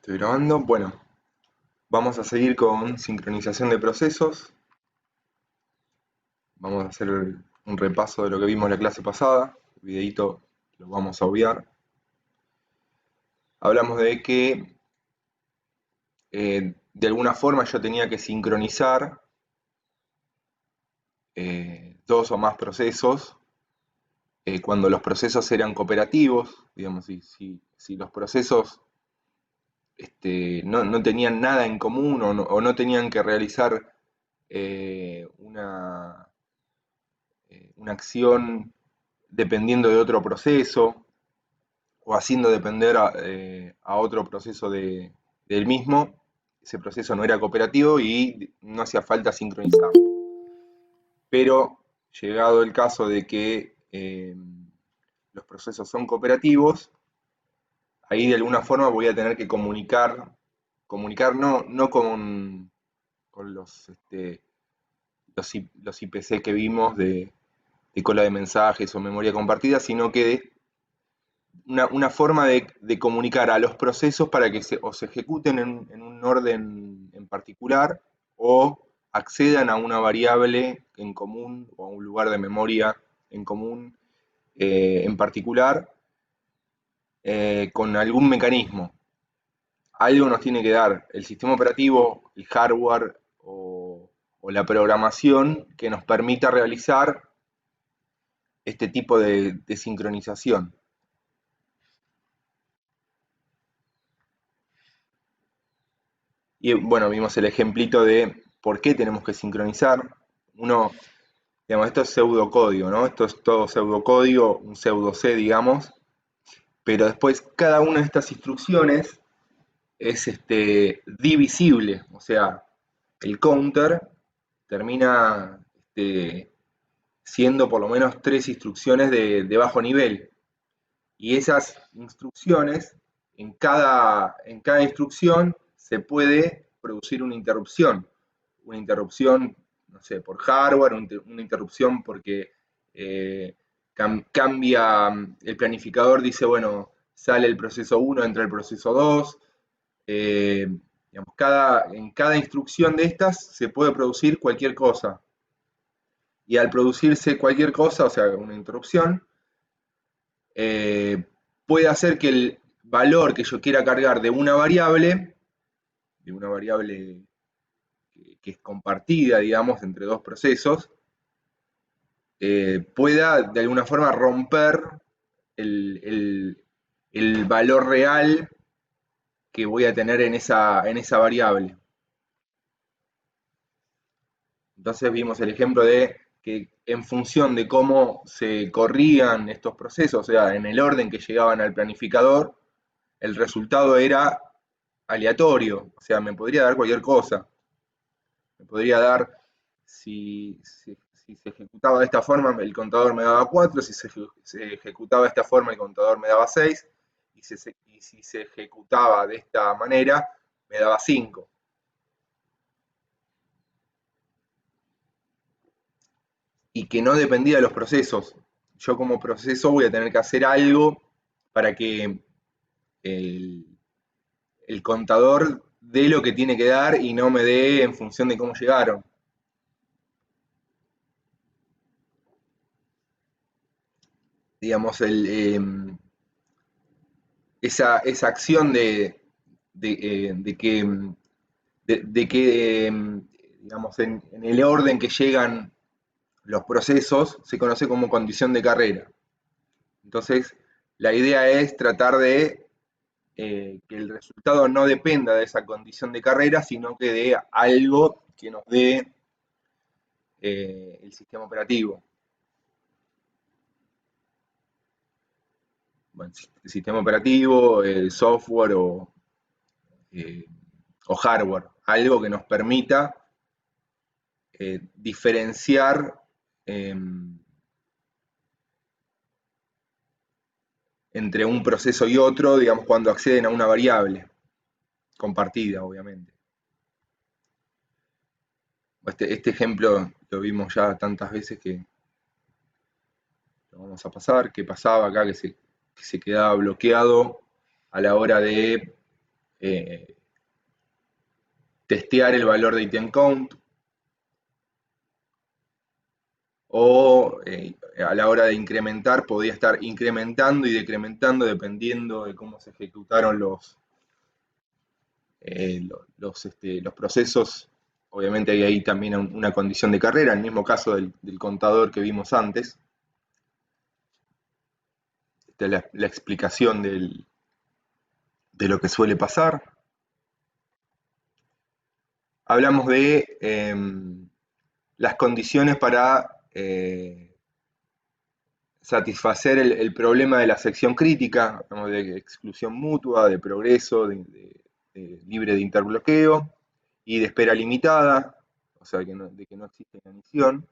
Estoy grabando. Bueno, vamos a seguir con sincronización de procesos. Vamos a hacer un repaso de lo que vimos la clase pasada. El videito lo vamos a obviar. Hablamos de que de alguna forma yo tenía que sincronizar dos o más procesos cuando los procesos eran cooperativos. Digamos, si los procesos no tenían nada en común o no tenían que realizar una acción dependiendo de otro proceso o haciendo depender a otro proceso del mismo, ese proceso no era cooperativo y no hacía falta sincronizar. Pero llegado el caso de que los procesos son cooperativos, ahí de alguna forma voy a tener que comunicar no con los IPC que vimos de cola de mensajes o memoria compartida, sino que una forma de comunicar a los procesos para que se ejecuten en un orden en particular o accedan a una variable en común o a un lugar de memoria en común en particular con algún mecanismo. Algo nos tiene que dar el sistema operativo, el hardware o la programación que nos permita realizar este tipo de sincronización. Y bueno, vimos el ejemplito de por qué tenemos que sincronizar. Digamos, esto es pseudocódigo, ¿no? Esto es todo pseudocódigo, un pseudo C, digamos. Pero después cada una de estas instrucciones es divisible. O sea, el counter termina siendo por lo menos 3 instrucciones de bajo nivel. Y esas instrucciones, en cada instrucción se puede producir una interrupción. Una interrupción, no sé, por hardware, una interrupción porque cambia el planificador, dice, bueno, sale el proceso 1, entra el proceso 2. Digamos, en cada instrucción de estas se puede producir cualquier cosa. Y al producirse cualquier cosa, o sea, una interrupción, eh, puede hacer que el valor que yo quiera cargar de una variable que es compartida, digamos, entre dos procesos, pueda de alguna forma romper el valor real que voy a tener en esa variable. Entonces vimos el ejemplo de que en función de cómo se corrían estos procesos, o sea, en el orden que llegaban al planificador, el resultado era aleatorio, o sea, me podría dar cualquier cosa. Me podría dar, si se ejecutaba de esta forma, el contador me daba 4, si se ejecutaba de esta forma, el contador me daba 6, y si se ejecutaba de esta manera, me daba 5. Y que no dependía de los procesos. Yo como proceso voy a tener que hacer algo para que el, el contador dé lo que tiene que dar y no me dé en función de cómo llegaron. Digamos, esa acción de que, digamos, en el orden que llegan los procesos se conoce como condición de carrera. Entonces, la idea es tratar de que el resultado no dependa de esa condición de carrera, sino que de algo que nos dé el sistema operativo. Bueno, el sistema operativo, el software eh, o hardware, algo que nos permita diferenciar entre un proceso y otro, digamos, cuando acceden a una variable compartida, obviamente. Este ejemplo lo vimos ya tantas veces que lo vamos a pasar. ¿Qué pasaba acá? Que se quedaba bloqueado a la hora de eh, testear el valor de item count, o a la hora de incrementar podía estar incrementando y decrementando dependiendo de cómo se ejecutaron los procesos. Obviamente hay ahí también una condición de carrera, en el mismo caso del contador que vimos antes. Esta es la explicación de lo que suele pasar. Hablamos de las condiciones para satisfacer el problema de la sección crítica, hablamos de exclusión mutua, de progreso, de libre de interbloqueo y de espera limitada, o sea, de que no existe inanición.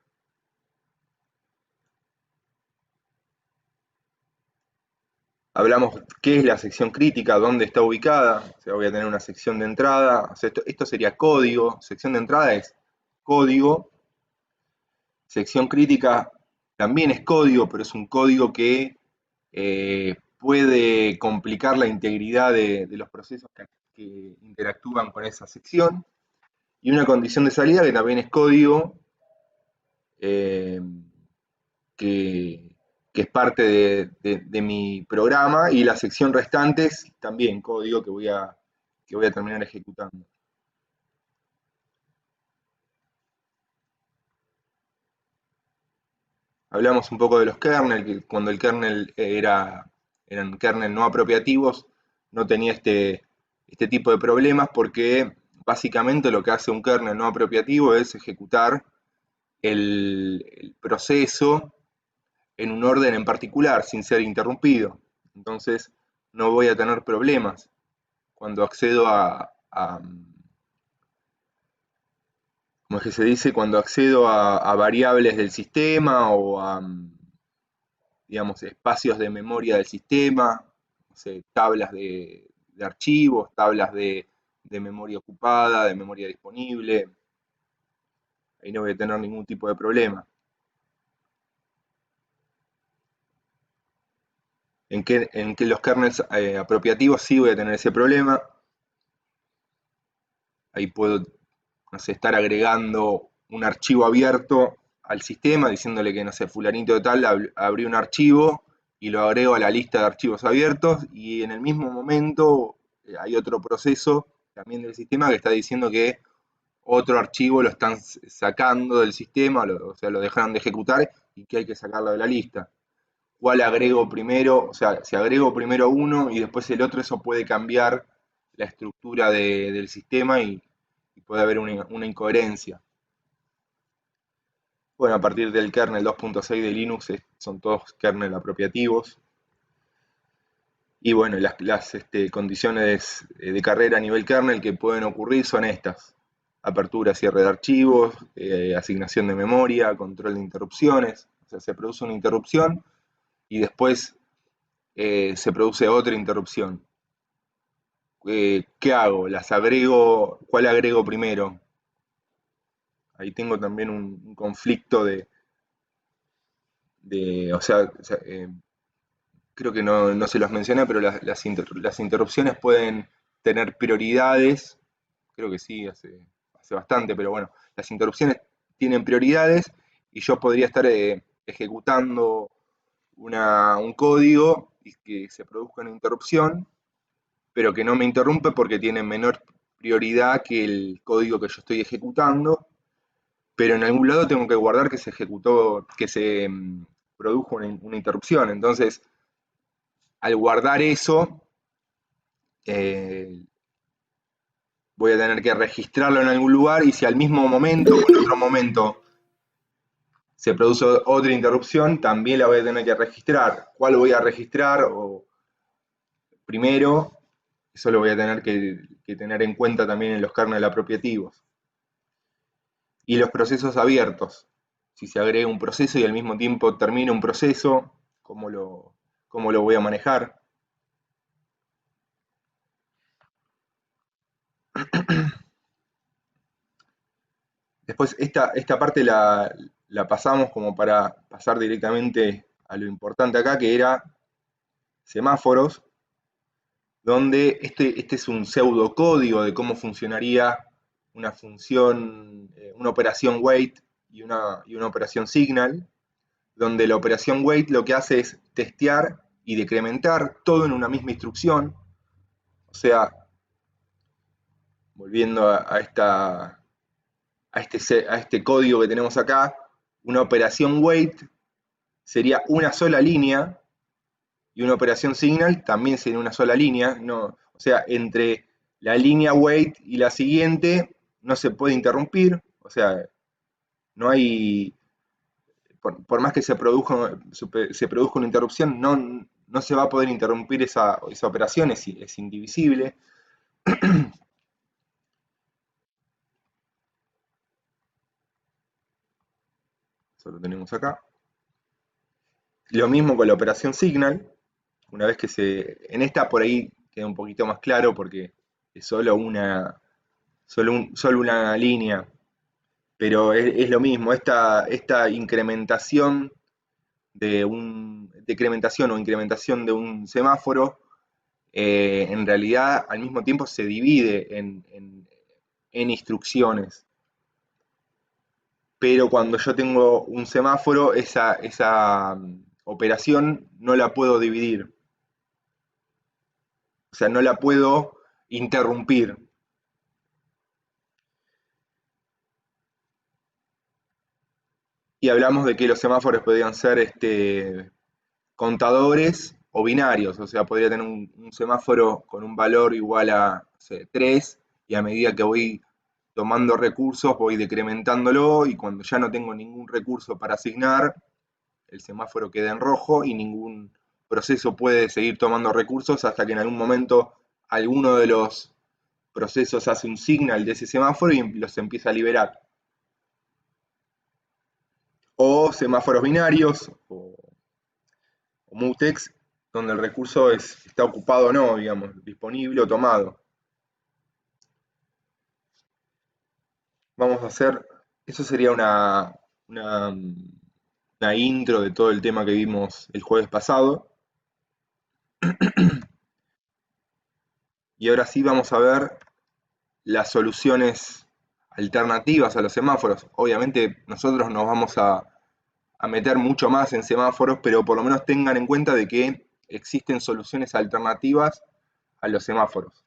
Hablamos qué es la sección crítica, dónde está ubicada, o sea, voy a tener una sección de entrada, o sea, esto sería código, sección de entrada es código, sección crítica también es código, pero es un código que puede complicar la integridad de los procesos que interactúan con esa sección, y una condición de salida que también es código, eh, que, que, es parte de mi programa, y la sección restante es también código que voy a terminar ejecutando. Hablamos un poco de los kernel, que cuando el kernel eran kernel no apropiativos, no tenía este tipo de problemas, porque básicamente lo que hace un kernel no apropiativo es ejecutar el proceso en un orden en particular, sin ser interrumpido. Entonces no voy a tener problemas cuando accedo a ¿cómo es que se dice? Cuando accedo a variables del sistema o a, digamos, espacios de memoria del sistema, no sé, tablas de archivos, tablas de memoria ocupada, de memoria disponible. Ahí no voy a tener ningún tipo de problema. En que los kernels apropiativos sí voy a tener ese problema. Ahí puedo, no sé, estar agregando un archivo abierto al sistema, diciéndole que, no sé, fulanito de tal abrió un archivo y lo agrego a la lista de archivos abiertos, y en el mismo momento hay otro proceso también del sistema que está diciendo que otro archivo lo están sacando del sistema, o sea, lo dejaron de ejecutar y que hay que sacarlo de la lista. ¿Cuál agrego primero? O sea, si agrego primero uno y después el otro, eso puede cambiar la estructura del sistema y puede haber una incoherencia. Bueno, a partir del kernel 2.6 de Linux son todos kernel apropiativos. Y bueno, las condiciones de carrera a nivel kernel que pueden ocurrir son estas: apertura, cierre de archivos, asignación de memoria, control de interrupciones. O sea, se produce una interrupción y después se produce otra interrupción. ¿Qué hago? ¿Las agrego? ¿Cuál agrego primero? Ahí tengo también un conflicto o sea, creo que no se los mencioné, pero las interrupciones pueden tener prioridades. Creo que sí, hace bastante, pero bueno, las interrupciones tienen prioridades y yo podría estar ejecutando un código y que se produzca una interrupción, pero que no me interrumpe porque tiene menor prioridad que el código que yo estoy ejecutando, pero en algún lado tengo que guardar que se ejecutó, que se produjo una interrupción. Entonces, al guardar eso, eh, voy a tener que registrarlo en algún lugar, y si al mismo momento o en otro momento se produce otra interrupción, también la voy a tener que registrar. ¿Cuál voy a registrar? O primero, eso lo voy a tener que tener en cuenta también en los kernel apropiativos. Y los procesos abiertos. Si se agrega un proceso y al mismo tiempo termina un proceso, cómo lo voy a manejar? Después esta parte la pasamos como para pasar directamente a lo importante acá, que era semáforos. donde este es un pseudocódigo de cómo funcionaría una función, una operación wait y una operación signal, donde la operación wait lo que hace es testear y decrementar todo en una misma instrucción. O sea, volviendo a este código que tenemos acá, una operación wait sería una sola línea y una operación signal también sería una sola línea. No, o sea, entre la línea wait y la siguiente no se puede interrumpir. O sea, no hay, por más que se produzca una interrupción, no se va a poder interrumpir esa operación, es indivisible. Eso lo tenemos acá. Lo mismo con la operación signal. Una vez que en esta por ahí queda un poquito más claro porque es solo una línea, pero es lo mismo, esta decrementación o incrementación de un semáforo, en realidad al mismo tiempo se divide en instrucciones. Pero cuando yo tengo un semáforo, esa operación no la puedo dividir. O sea, no la puedo interrumpir. Y hablamos de que los semáforos podían ser contadores o binarios, o sea, podría tener un semáforo con un valor igual a, no sé, 3, y a medida que voy tomando recursos voy decrementándolo, y cuando ya no tengo ningún recurso para asignar, el semáforo queda en rojo y ningún proceso puede seguir tomando recursos hasta que en algún momento alguno de los procesos hace un signal de ese semáforo y los empieza a liberar. O semáforos binarios, o mutex, donde el recurso está ocupado o no, digamos, disponible o tomado. Vamos a hacer, eso sería una, una intro de todo el tema que vimos el jueves pasado. Y ahora sí vamos a ver las soluciones alternativas a los semáforos. Obviamente nosotros nos vamos a meter mucho más en semáforos, pero por lo menos tengan en cuenta de que existen soluciones alternativas a los semáforos.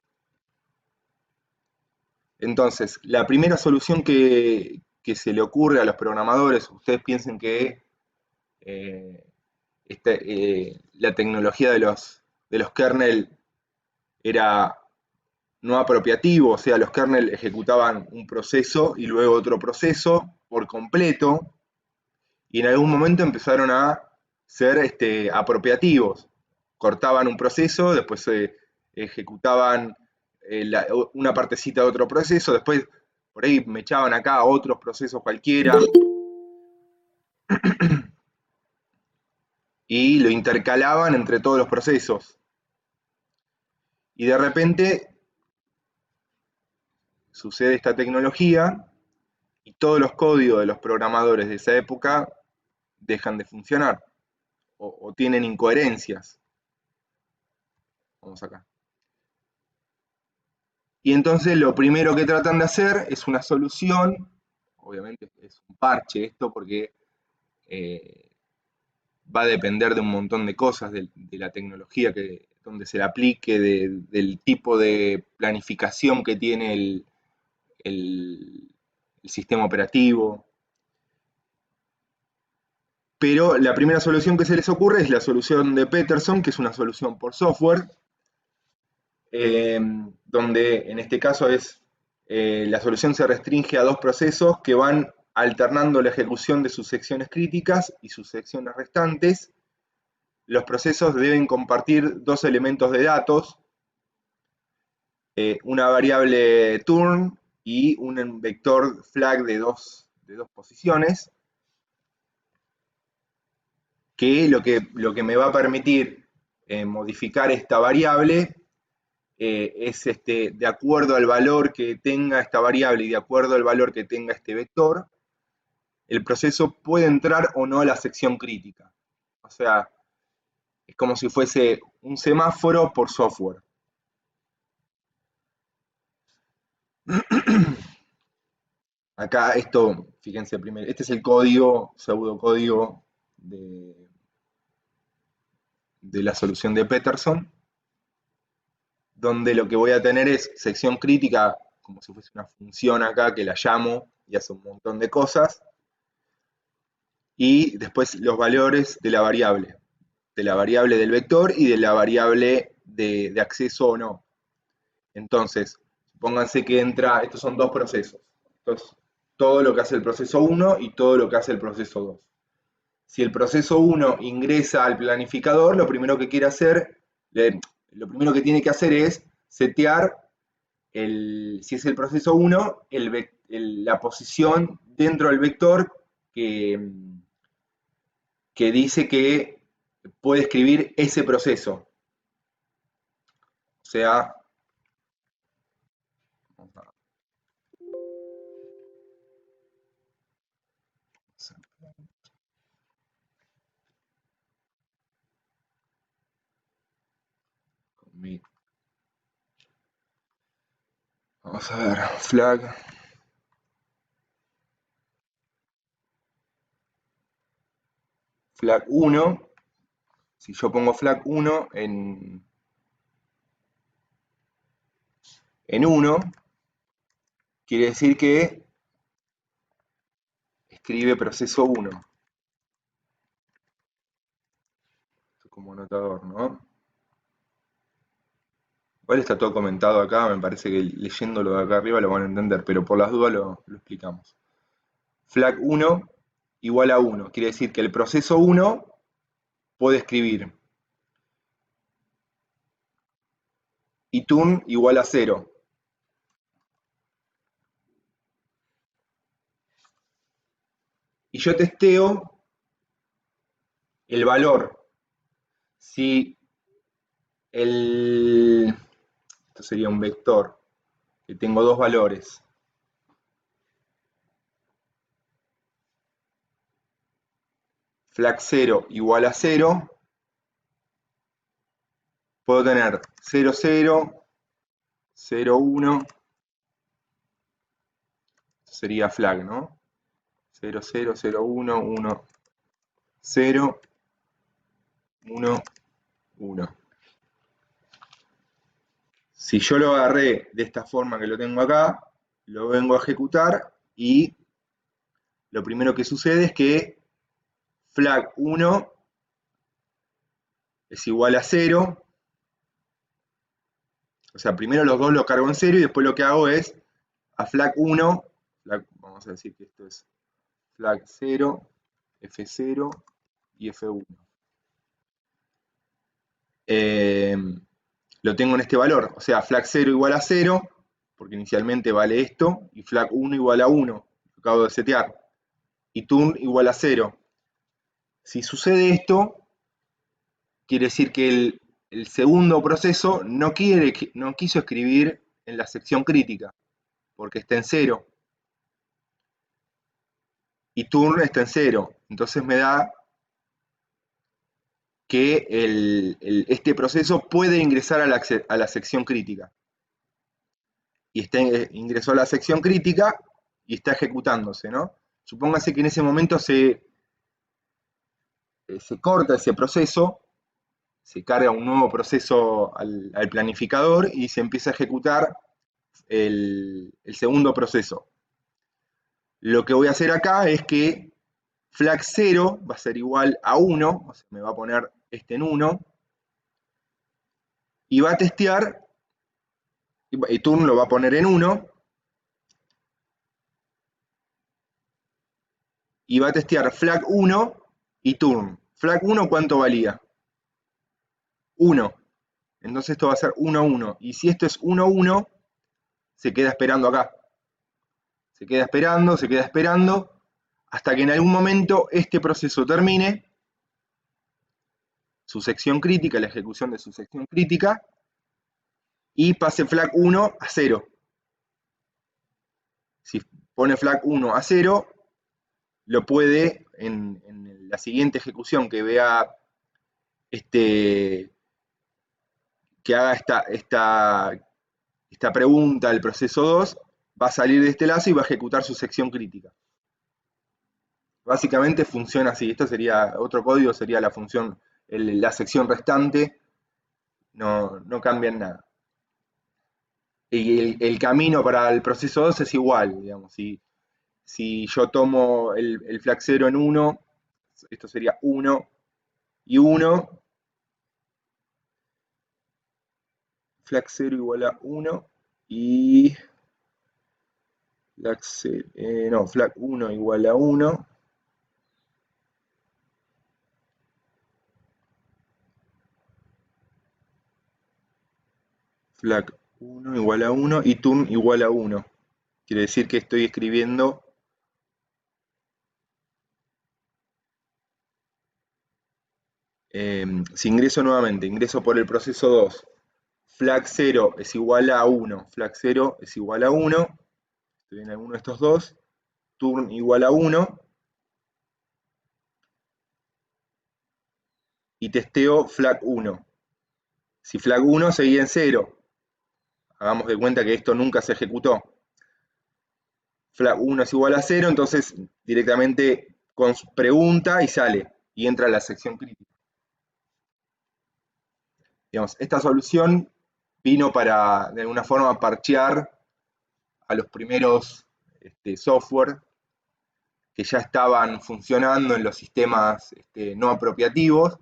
Entonces, la primera solución que se le ocurre a los programadores, ustedes piensen que eh, la tecnología de los kernel era no apropiativo, o sea, los kernel ejecutaban un proceso y luego otro proceso por completo, y en algún momento empezaron a ser apropiativos. Cortaban un proceso, después se ejecutaban una partecita de otro proceso, después por ahí me echaban acá otros procesos cualquiera y lo intercalaban entre todos los procesos. Y de repente sucede esta tecnología y todos los códigos de los programadores de esa época dejan de funcionar o tienen incoherencias. Vamos acá. Y entonces lo primero que tratan de hacer es una solución, obviamente es un parche esto porque eh, va a depender de un montón de cosas, de la tecnología donde se le aplique, del tipo de planificación que tiene el sistema operativo. Pero la primera solución que se les ocurre es la solución de Peterson, que es una solución por software, donde en este caso la solución se restringe a dos procesos que van alternando la ejecución de sus secciones críticas y sus secciones restantes. Los procesos deben compartir dos elementos de datos, una variable turn y un vector flag de dos posiciones, que lo que me va a permitir modificar esta variable es de acuerdo al valor que tenga esta variable y de acuerdo al valor que tenga este vector, el proceso puede entrar o no a la sección crítica. O sea, es como si fuese un semáforo por software. Acá esto, fíjense primero, este es el código, pseudocódigo de la solución de Peterson, donde lo que voy a tener es sección crítica, como si fuese una función acá que la llamo y hace un montón de cosas, y después los valores de la variable del vector y de la variable de acceso o no. Entonces, pónganse que entra, estos son dos procesos. Entonces, todo lo que hace el proceso 1 y todo lo que hace el proceso 2. Si el proceso 1 ingresa al planificador, lo primero que quiere hacer, lo primero que tiene que hacer es setear, si es el proceso 1, la posición dentro del vector que, que dice que puede escribir ese proceso. O sea, vamos a ver, flag 1, si yo pongo flag 1 en 1, quiere decir que escribe proceso 1, como anotador, ¿no? Igual está todo comentado acá, me parece que leyéndolo de acá arriba lo van a entender, pero por las dudas lo explicamos. Flag 1 igual a 1, quiere decir que el proceso 1 puede escribir iTurn igual a 0. Y yo testeo el valor. Si esto sería un vector, que tengo dos valores. Flag 0 igual a 0, puedo tener 0, 0, 0, 1, sería flag, ¿no? 0, 0, 0, 1, 1, 0, 1, 1. Si yo lo agarré de esta forma que lo tengo acá, lo vengo a ejecutar y lo primero que sucede es que flag 1 es igual a 0. O sea, primero los dos los cargo en 0 y después lo que hago es a flag 1, vamos a decir que esto es flag 0, F0 y F1. Lo tengo en este valor, o sea, flag 0 igual a 0, porque inicialmente vale esto, y flag 1 igual a 1, lo acabo de setear, y turn igual a 0. Si sucede esto, quiere decir que el segundo proceso no quiso escribir en la sección crítica, porque está en 0, y turn está en 0, entonces me da que este proceso puede ingresar a la sección crítica. Y ingresó a la sección crítica y está ejecutándose, ¿no? Supóngase que en ese momento se corta ese proceso, se carga un nuevo proceso al planificador y se empieza a ejecutar el segundo proceso. Lo que voy a hacer acá es que flag 0 va a ser igual a 1, o sea, me va a poner este en 1, y va a testear, y turn lo va a poner en 1, y va a testear flag 1 y turn. Flag 1, ¿cuánto valía? 1. Entonces esto va a ser 1, 1. Y si esto es 1, 1, se queda esperando acá. Se queda esperando, hasta que en algún momento este proceso termine su sección crítica, la ejecución de su sección crítica, y pase flag 1 a 0. Si pone flag 1 a 0, lo puede, en la siguiente ejecución que vea que haga esta pregunta al proceso 2, va a salir de este lazo y va a ejecutar su sección crítica. Básicamente funciona así. Esto sería, otro código sería la función, la sección restante, no cambia en nada. Y el camino para el proceso 2 es igual, digamos. Si yo tomo el flag 0 en 1, esto sería 1 y 1, flag 0 igual a 1 y flag 0, no, flag 1 igual a 1. Flag 1 igual a 1 y turn igual a 1. Quiere decir que estoy escribiendo si ingreso nuevamente, ingreso por el proceso 2, flag 0 es igual a 1, flag 0 es igual a 1, estoy en alguno de estos dos, turn igual a 1, y testeo flag 1. Si flag 1 seguía en 0, hagamos de cuenta que esto nunca se ejecutó. Flag 1 es igual a 0, entonces directamente pregunta y sale, y entra a la sección crítica. Digamos, esta solución vino para, de alguna forma, parchear a los primeros software que ya estaban funcionando en los sistemas no apropiativos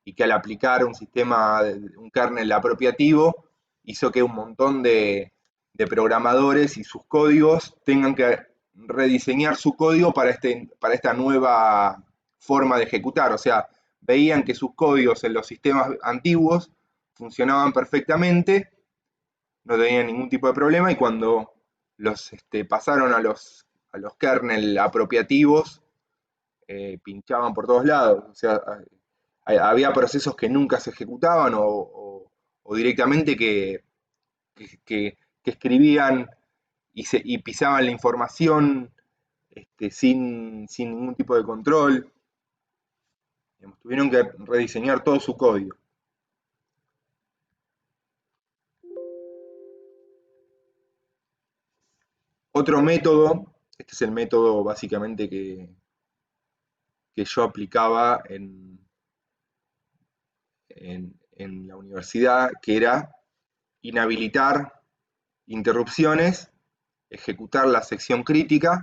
y que al aplicar un sistema, un kernel apropiativo, hizo que un montón de programadores y sus códigos tengan que rediseñar su código para esta nueva forma de ejecutar. O sea, veían que sus códigos en los sistemas antiguos funcionaban perfectamente, no tenían ningún tipo de problema, y cuando los pasaron a los kernel apropiativos, pinchaban por todos lados. O sea, había procesos que nunca se ejecutaban o directamente que escribían y pisaban la información sin ningún tipo de control. Digamos, tuvieron que rediseñar todo su código. Otro método, este es el método básicamente que yo aplicaba en la universidad, que era inhabilitar interrupciones, ejecutar la sección crítica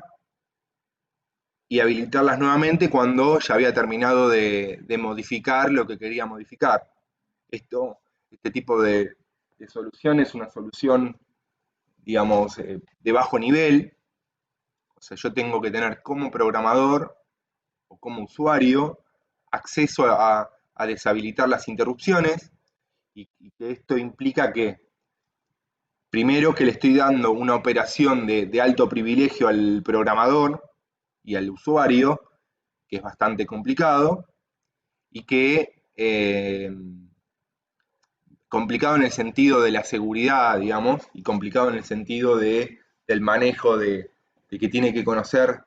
y habilitarlas nuevamente cuando ya había terminado de modificar lo que quería modificar. Este tipo de solución es una solución, digamos, de bajo nivel. O sea, yo tengo que tener como programador o como usuario acceso a deshabilitar las interrupciones, y que esto implica que, primero, que le estoy dando una operación de alto privilegio al programador y al usuario, que es bastante complicado, y que complicado en el sentido de la seguridad, digamos, y complicado en el sentido del manejo de que tiene que conocer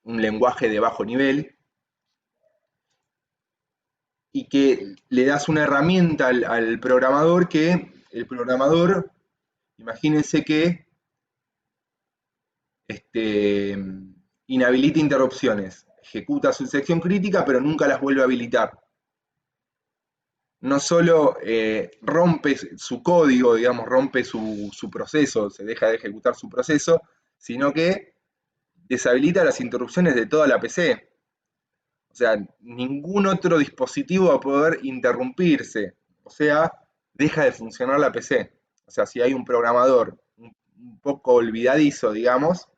un lenguaje de bajo nivel, y que le das una herramienta al programador, que el programador, imagínense que este, inhabilita interrupciones, ejecuta su sección crítica, pero nunca las vuelve a habilitar. No solo rompe su código, digamos, rompe su proceso, se deja de ejecutar su proceso, sino que deshabilita las interrupciones de toda la PC. O sea, ningún otro dispositivo va a poder interrumpirse. O sea, deja de funcionar la PC. O sea, si hay un programador un poco olvidadizo, digamos,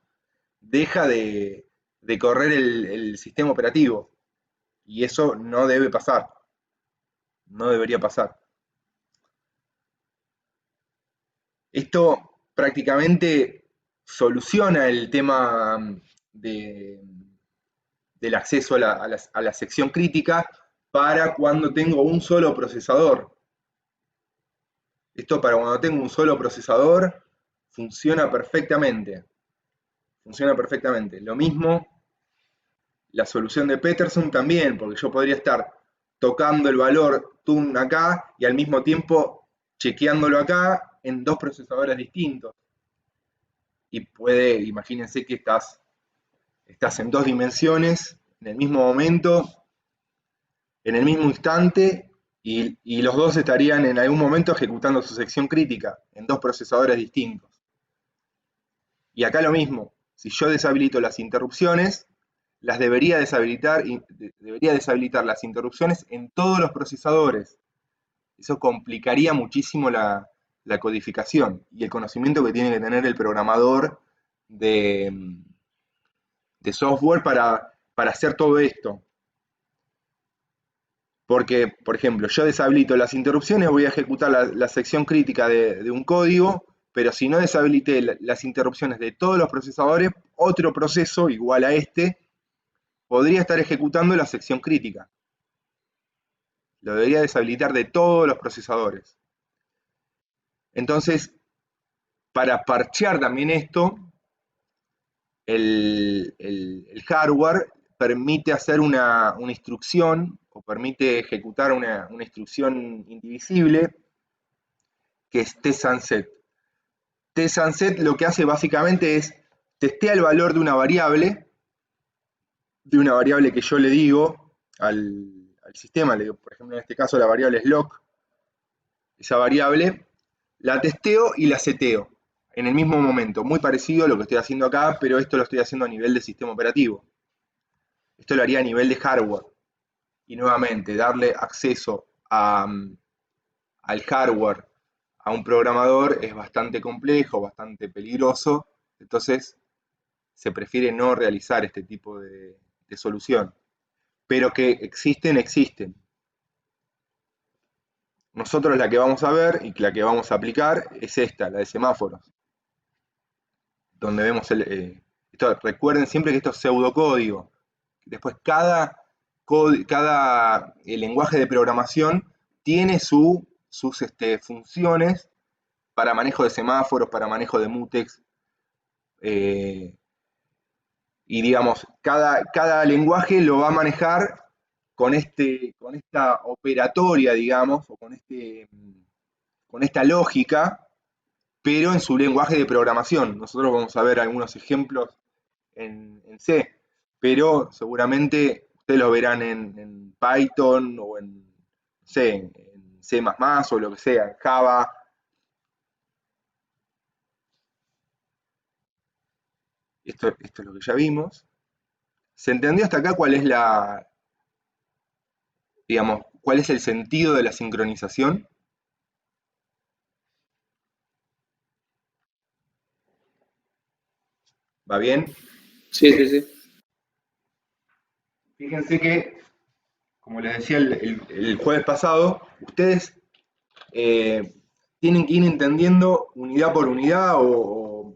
deja de correr el sistema operativo. Y eso no debe pasar. No debería pasar. Esto prácticamente soluciona el tema de, del acceso a la sección crítica para cuando tengo un solo procesador. Esto, para cuando tengo un solo procesador, funciona perfectamente. Funciona perfectamente. Lo mismo la solución de Peterson también, porque yo podría estar tocando el valor tun acá y al mismo tiempo chequeándolo acá en dos procesadores distintos. Y puede, imagínense que estás en dos dimensiones, en el mismo momento, en el mismo instante, y los dos estarían en algún momento ejecutando su sección crítica en dos procesadores distintos. Y acá lo mismo, si yo deshabilito las interrupciones, las debería deshabilitar las interrupciones en todos los procesadores. Eso complicaría muchísimo la codificación y el conocimiento que tiene que tener el programador de software para hacer todo esto. Porque, por ejemplo, yo deshabilito las interrupciones, voy a ejecutar la sección crítica de un código, pero si no deshabilité las interrupciones de todos los procesadores, otro proceso igual a este podría estar ejecutando la sección crítica. Lo debería deshabilitar de todos los procesadores. Entonces, para parchear también esto, el hardware permite hacer una instrucción o permite ejecutar una instrucción indivisible que es tsunset. Tsunset lo que hace básicamente es testea el valor de una variable que yo le digo al sistema, le digo, por ejemplo, en este caso la variable es lock, esa variable la testeo y la seteo en el mismo momento, muy parecido a lo que estoy haciendo acá, pero esto lo estoy haciendo a nivel de sistema operativo. Esto lo haría a nivel de hardware. Y nuevamente, darle acceso al hardware a un programador es bastante complejo, bastante peligroso, entonces se prefiere no realizar este tipo de solución. Pero que existen, existen. Nosotros la que vamos a ver y la que vamos a aplicar es esta, la de semáforos. Donde vemos recuerden siempre que esto es pseudocódigo. Después cada lenguaje de programación tiene sus funciones para manejo de semáforos, para manejo de mutex, y digamos, cada lenguaje lo va a manejar con esta operatoria, digamos, o con esta lógica, pero en su lenguaje de programación. Nosotros vamos a ver algunos ejemplos en C, pero seguramente ustedes lo verán en Python o en C o lo que sea, en Java. Esto es lo que ya vimos. ¿Se entendió hasta acá cuál es digamos, cuál es el sentido de la sincronización? ¿Va bien? Sí, sí, sí. Fíjense que, como les decía el jueves pasado, ustedes tienen que ir entendiendo unidad por unidad o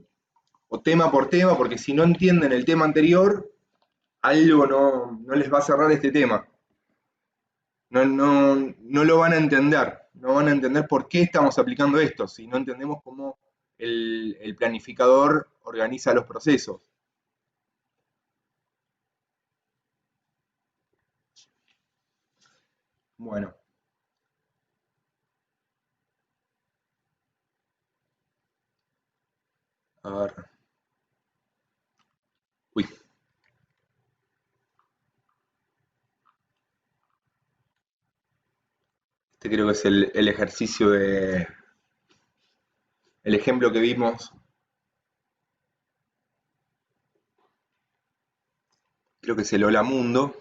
tema por tema, porque si no entienden el tema anterior, algo no les va a cerrar este tema. No lo van a entender, no van a entender por qué estamos aplicando esto, si no entendemos cómo el planificador organiza los procesos. Bueno. A ver. Uy. Este creo que es el ejercicio el ejemplo que vimos. Creo que es el Hola Mundo.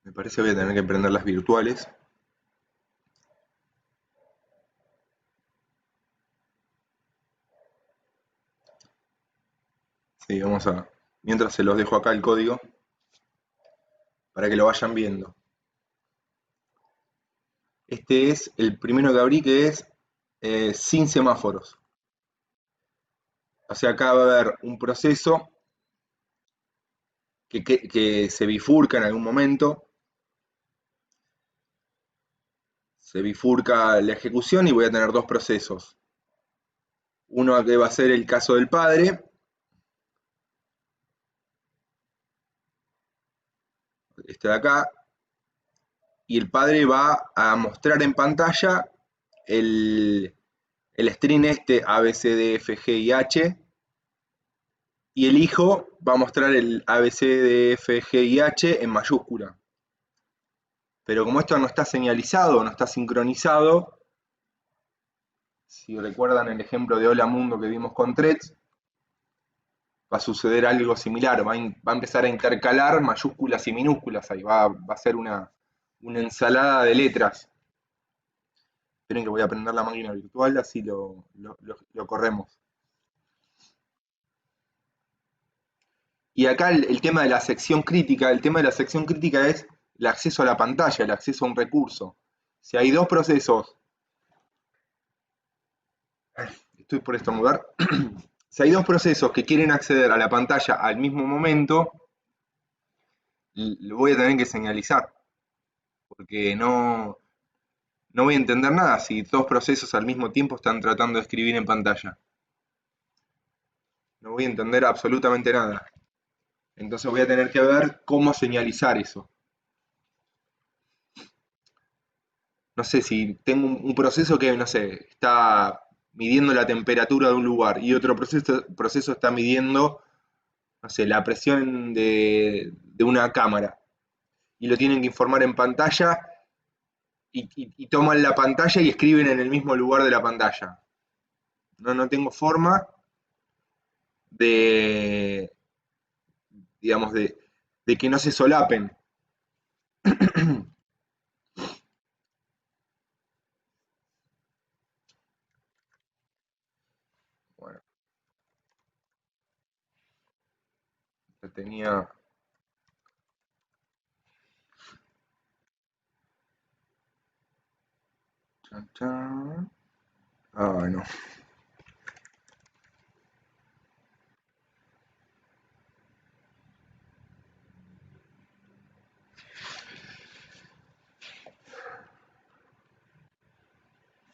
Me parece que voy a tener que prender las virtuales. Sí, vamos a... Mientras se los dejo acá el código, para que lo vayan viendo. Este es el primero que abrí, que es sin semáforos. O sea, acá va a haber un proceso que se bifurca en algún momento. Se bifurca la ejecución y voy a tener dos procesos. Uno que va a ser el caso del padre este de acá, y el padre va a mostrar en pantalla el string este A, B, C, D, F, G y H, y el hijo va a mostrar el A, B, C, D, F, G y H en mayúscula. Pero como esto no está señalizado, no está sincronizado, si recuerdan el ejemplo de Hola Mundo que vimos con Threads, va a suceder algo similar, va a empezar a intercalar mayúsculas y minúsculas, ahí va a ser una ensalada de letras. Esperen que voy a prender la máquina virtual, así lo corremos. Y acá el tema de la sección crítica, el tema de la sección crítica es el acceso a la pantalla, el acceso a un recurso. Si hay dos procesos, estoy por estornudar, si hay dos procesos que quieren acceder a la pantalla al mismo momento, lo voy a tener que señalizar, porque no voy a entender nada si dos procesos al mismo tiempo están tratando de escribir en pantalla. No voy a entender absolutamente nada. Entonces voy a tener que ver cómo señalizar eso. No sé, si tengo un proceso que, no sé, está midiendo la temperatura de un lugar y otro proceso está midiendo, no sé, la presión de una cámara y lo tienen que informar en pantalla y toman la pantalla y escriben en el mismo lugar de la pantalla. No tengo forma de, digamos, de que no se solapen. Bueno, tenía... Chan, chan. Ah, no.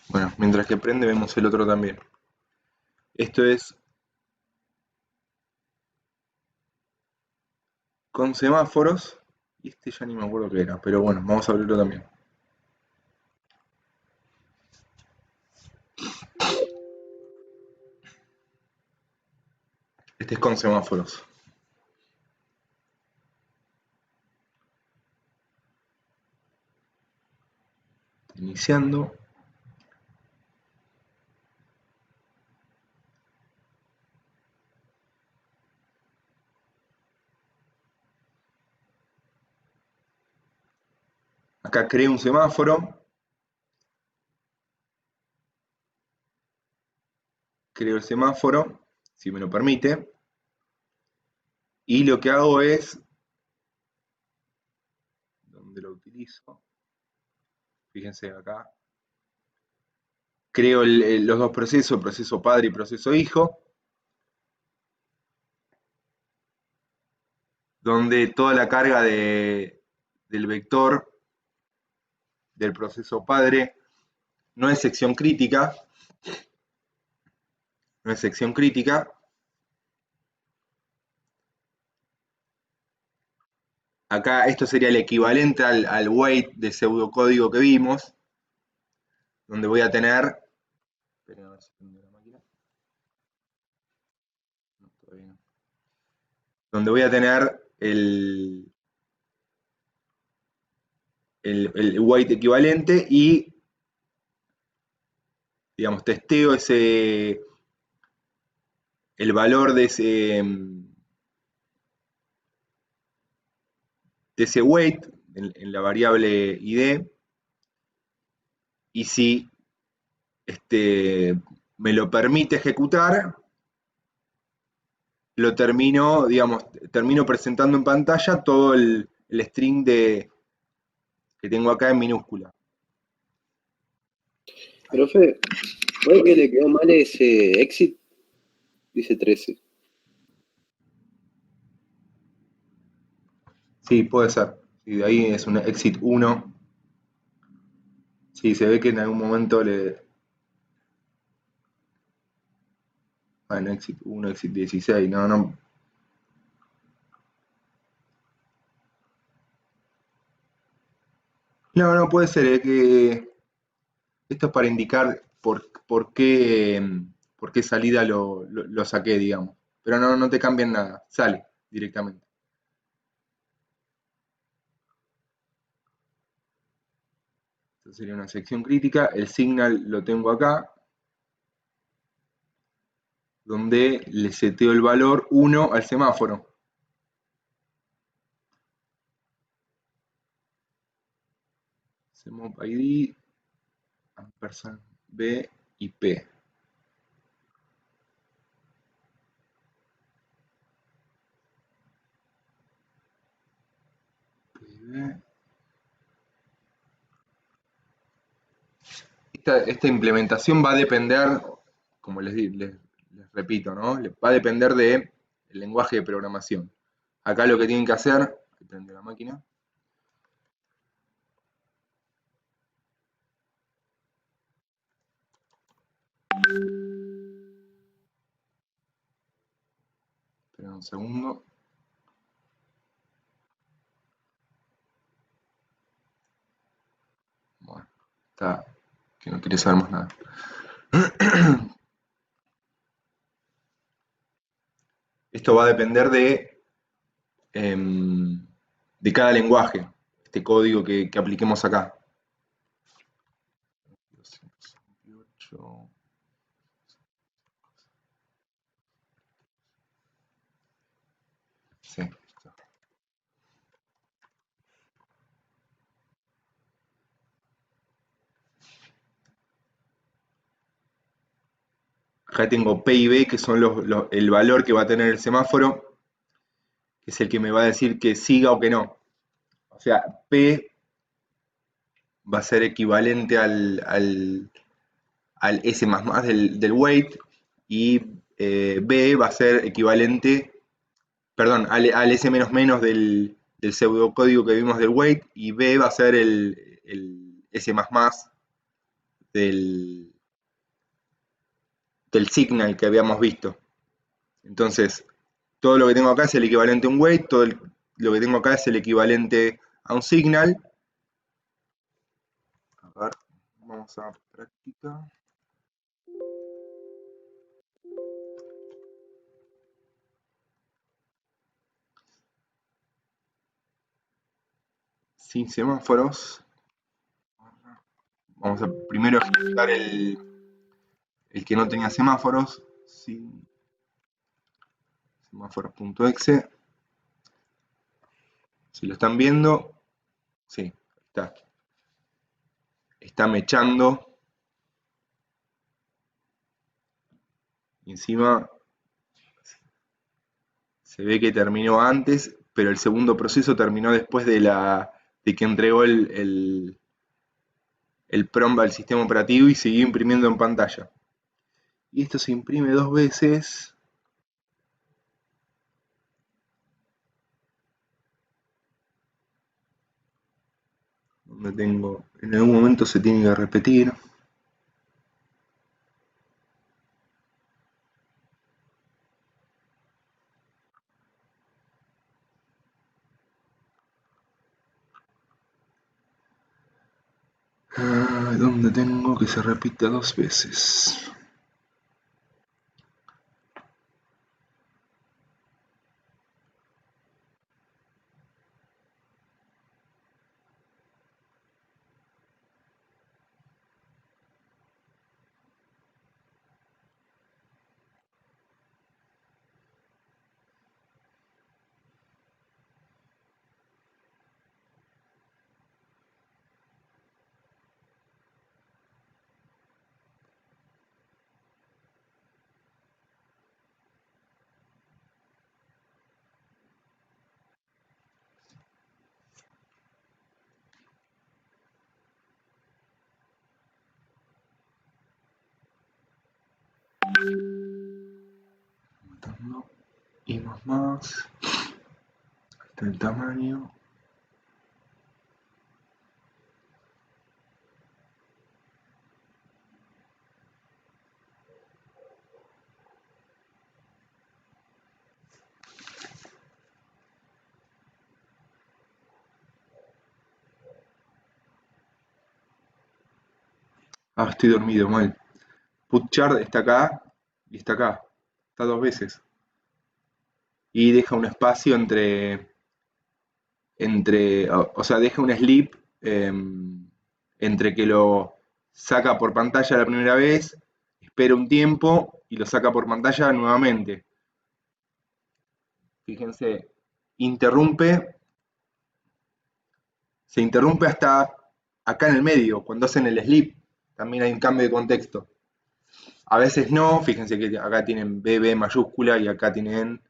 Bueno, mientras que prende vemos el otro también. Esto es con semáforos. Y este ya ni me acuerdo qué era, pero bueno, vamos a abrirlo también. Este es con semáforos. Iniciando. Acá creo un semáforo. Creo el semáforo, si me lo permite. Y lo que hago es, ¿dónde lo utilizo? Fíjense acá. Creo los dos procesos, proceso padre y proceso hijo, donde toda la carga del vector del proceso padre no es sección crítica, no es sección crítica. Acá esto sería el equivalente al wait de pseudocódigo que vimos, donde voy a tener, esperen a ver si prende la máquina. No, todavía no. Donde voy a tener el wait equivalente y, digamos, testeo el valor de ese wait en la variable id, y si me lo permite ejecutar, lo termino, digamos, termino presentando en pantalla todo el string que tengo acá en minúscula. Profe, ¿puede que le quedó mal ese exit? Dice 13. Sí, puede ser. Sí, de ahí es un exit 1. Sí, se ve que en algún momento le... Bueno, exit 1, exit 16, no. No, no, puede ser, que esto es para indicar por qué salida lo saqué, digamos. Pero no, no te cambian nada, sale directamente. Esta sería una sección crítica. El signal lo tengo acá, donde le seteo el valor 1 al semáforo. Semop ID, ampersand B y P. Esta implementación va a depender, como les repito, ¿no? Va a depender del lenguaje de programación. Acá lo que tienen que hacer, prende la máquina, esperen un segundo. Bueno, está, que no quiere saber más nada. Esto va a depender de cada lenguaje, este código que apliquemos acá. 228. Sí. Acá tengo P y B, que son el valor que va a tener el semáforo, que es el que me va a decir que siga o que no. O sea, P va a ser equivalente al S del weight, y B va a ser equivalente, perdón, al S del pseudocódigo que vimos del weight, y B va a ser el S del, del signal que habíamos visto. Entonces, todo lo que tengo acá es el equivalente a un weight, lo que tengo acá es el equivalente a un signal. A ver, vamos a práctica. Sin semáforos. Vamos a primero ejecutar el que no tenía semáforos. Sin semáforos.exe. Si lo están viendo, sí, está. Está mechando. Y encima se ve que terminó antes, pero el segundo proceso terminó después de que entregó el prompt al sistema operativo y siguió imprimiendo en pantalla. Y esto se imprime 2 veces. Donde tengo, en algún momento se tiene que repetir. Donde tengo que se repita 2 veces. Y más. Está el tamaño. Ah, estoy dormido, mal. Putchard está acá y está acá. Está dos veces. Y deja un espacio o sea, deja un sleep entre que lo saca por pantalla la primera vez, espera un tiempo y lo saca por pantalla nuevamente. Fíjense, interrumpe, se interrumpe hasta acá en el medio, cuando hacen el sleep. También hay un cambio de contexto. A veces no, fíjense que acá tienen BB mayúscula y acá tienen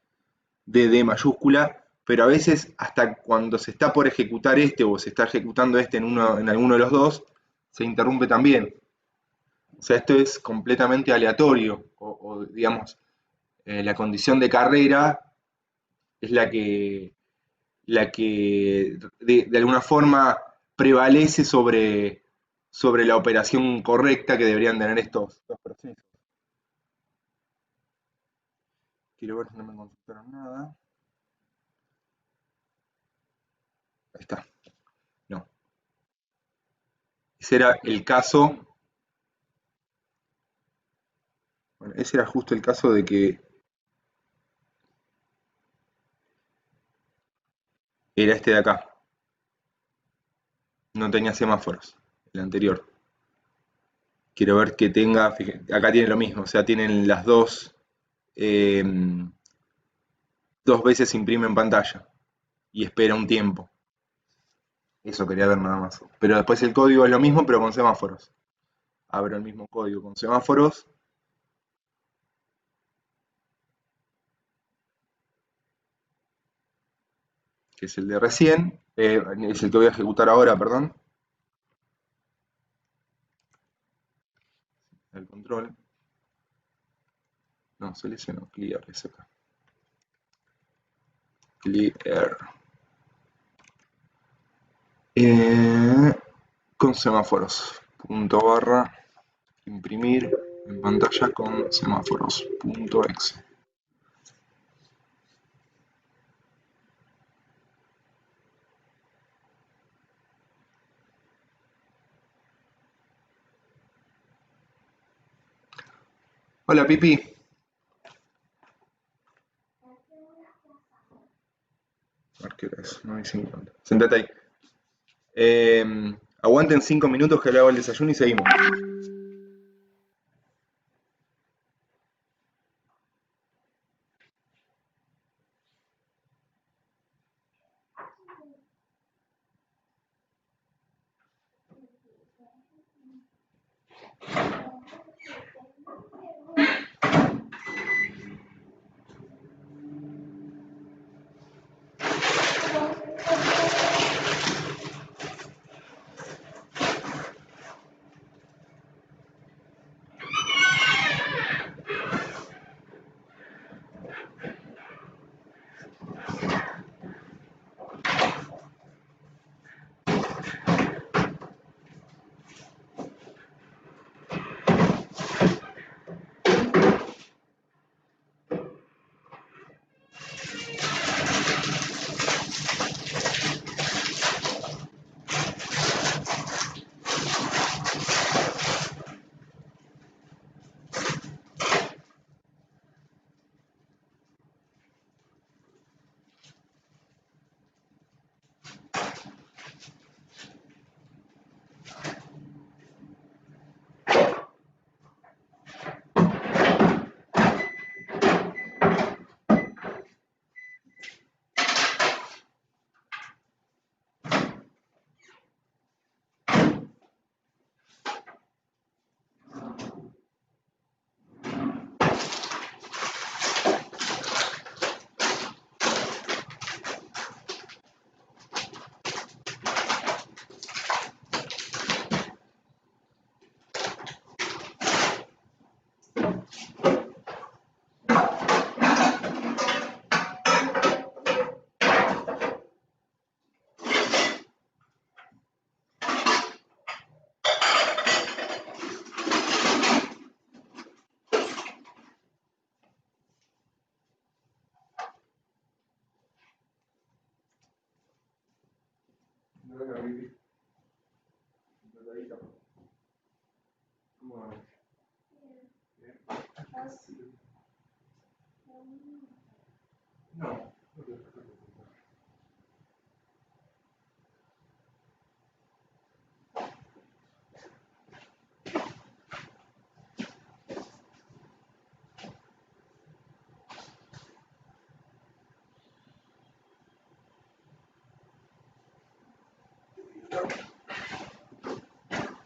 DD mayúscula, pero a veces hasta cuando se está por ejecutar este o se está ejecutando este en alguno de los dos, se interrumpe también. O sea, esto es completamente aleatorio, digamos, la condición de carrera es la que de alguna forma prevalece sobre la operación correcta que deberían tener estos dos procesos. Quiero ver si no me consultaron nada. Ahí está. No. Ese era el caso. Bueno, ese era justo el caso de que era este de acá. No tenía semáforos, el anterior. Quiero ver que tenga, fíjate, acá tiene lo mismo, o sea, tienen las eh, dos veces imprime en pantalla y espera un tiempo. Eso quería ver nada más. Pero después el código es lo mismo, pero con semáforos. Abro el mismo código con semáforos. Que es el de recién. Es el que voy a ejecutar ahora, perdón. El control. No, selecciono clear, es acá. Clear. Con semáforos. Punto barra. Imprimir en pantalla con semáforos. Punto exe. Hola, Pipi. A ver qué hora es. 9:50. Sentate ahí. Aguanten 5 minutos que le hago el desayuno y seguimos.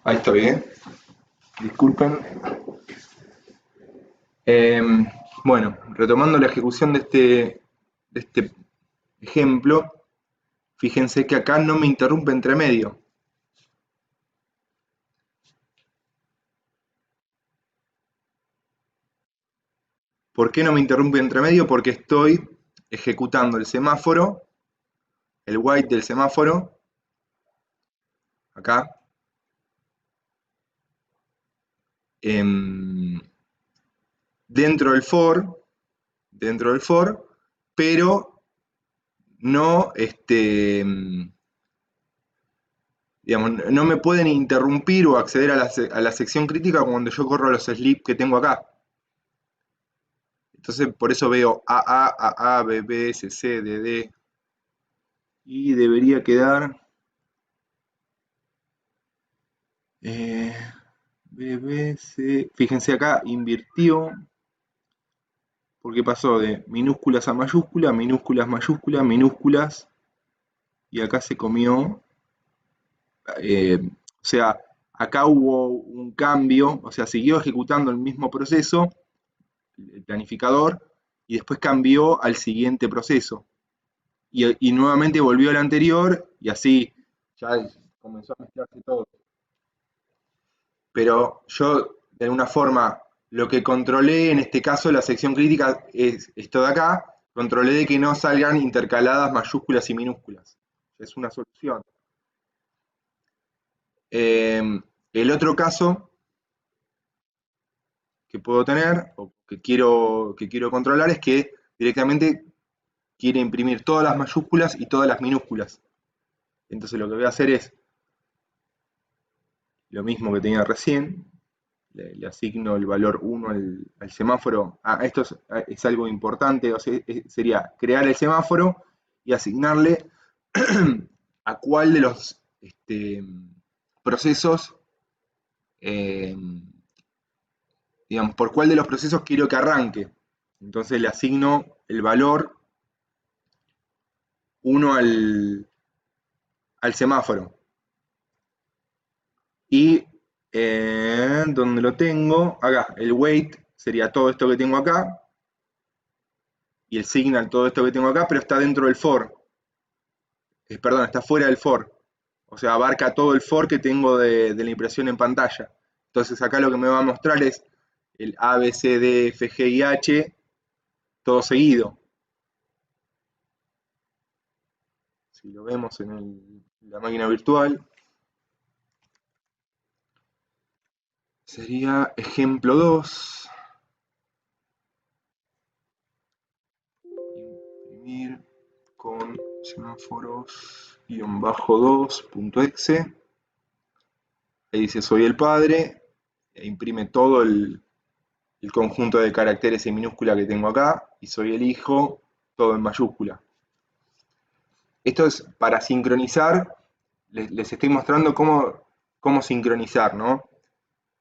Ahí estoy, ¿eh? Disculpen. Bueno, retomando la ejecución de este ejemplo, fíjense que acá no me interrumpe entre medio. ¿Por qué no me interrumpe entre medio? Porque estoy ejecutando el semáforo, el white del semáforo, acá, dentro del for, pero no, digamos, no me pueden interrumpir o acceder a la sección crítica cuando yo corro los sleep que tengo acá. Entonces, por eso veo AA, BB, CC, DD, y debería quedar BBC. Fíjense acá, invirtió, porque pasó de minúsculas a mayúsculas, minúsculas, mayúsculas, minúsculas, y acá se comió, o sea, acá hubo un cambio, o sea, siguió ejecutando el mismo proceso, el planificador, y después cambió al siguiente proceso. Y nuevamente volvió al anterior, y así ya comenzó a mezclarse todo. Pero yo, de alguna forma, lo que controlé, en este caso, la sección crítica es esto de acá, controlé de que no salgan intercaladas mayúsculas y minúsculas. Es una solución. El otro caso que puedo tener, o que quiero controlar, es que directamente quiere imprimir todas las mayúsculas y todas las minúsculas. Entonces lo que voy a hacer es lo mismo que tenía recién, le asigno el valor 1 al semáforo. Esto es algo importante, o sea, sería crear el semáforo y asignarle a cuál de los procesos, eh, digamos, por cuál de los procesos quiero que arranque. Entonces le asigno el valor 1 al semáforo. Y donde lo tengo, acá, el weight sería todo esto que tengo acá, y el signal todo esto que tengo acá, pero está dentro del for. Perdón, está fuera del for. O sea, abarca todo el for que tengo de la impresión en pantalla. Entonces acá lo que me va a mostrar es el A, B, C, D, F, G y H, todo seguido. Si lo vemos en la máquina virtual, sería ejemplo 2. Imprimir con semáforos-2.exe. Ahí dice soy el padre, e imprime todo el conjunto de caracteres en minúscula que tengo acá, y soy el hijo, todo en mayúscula. Esto es para sincronizar, les estoy mostrando cómo sincronizar, ¿no?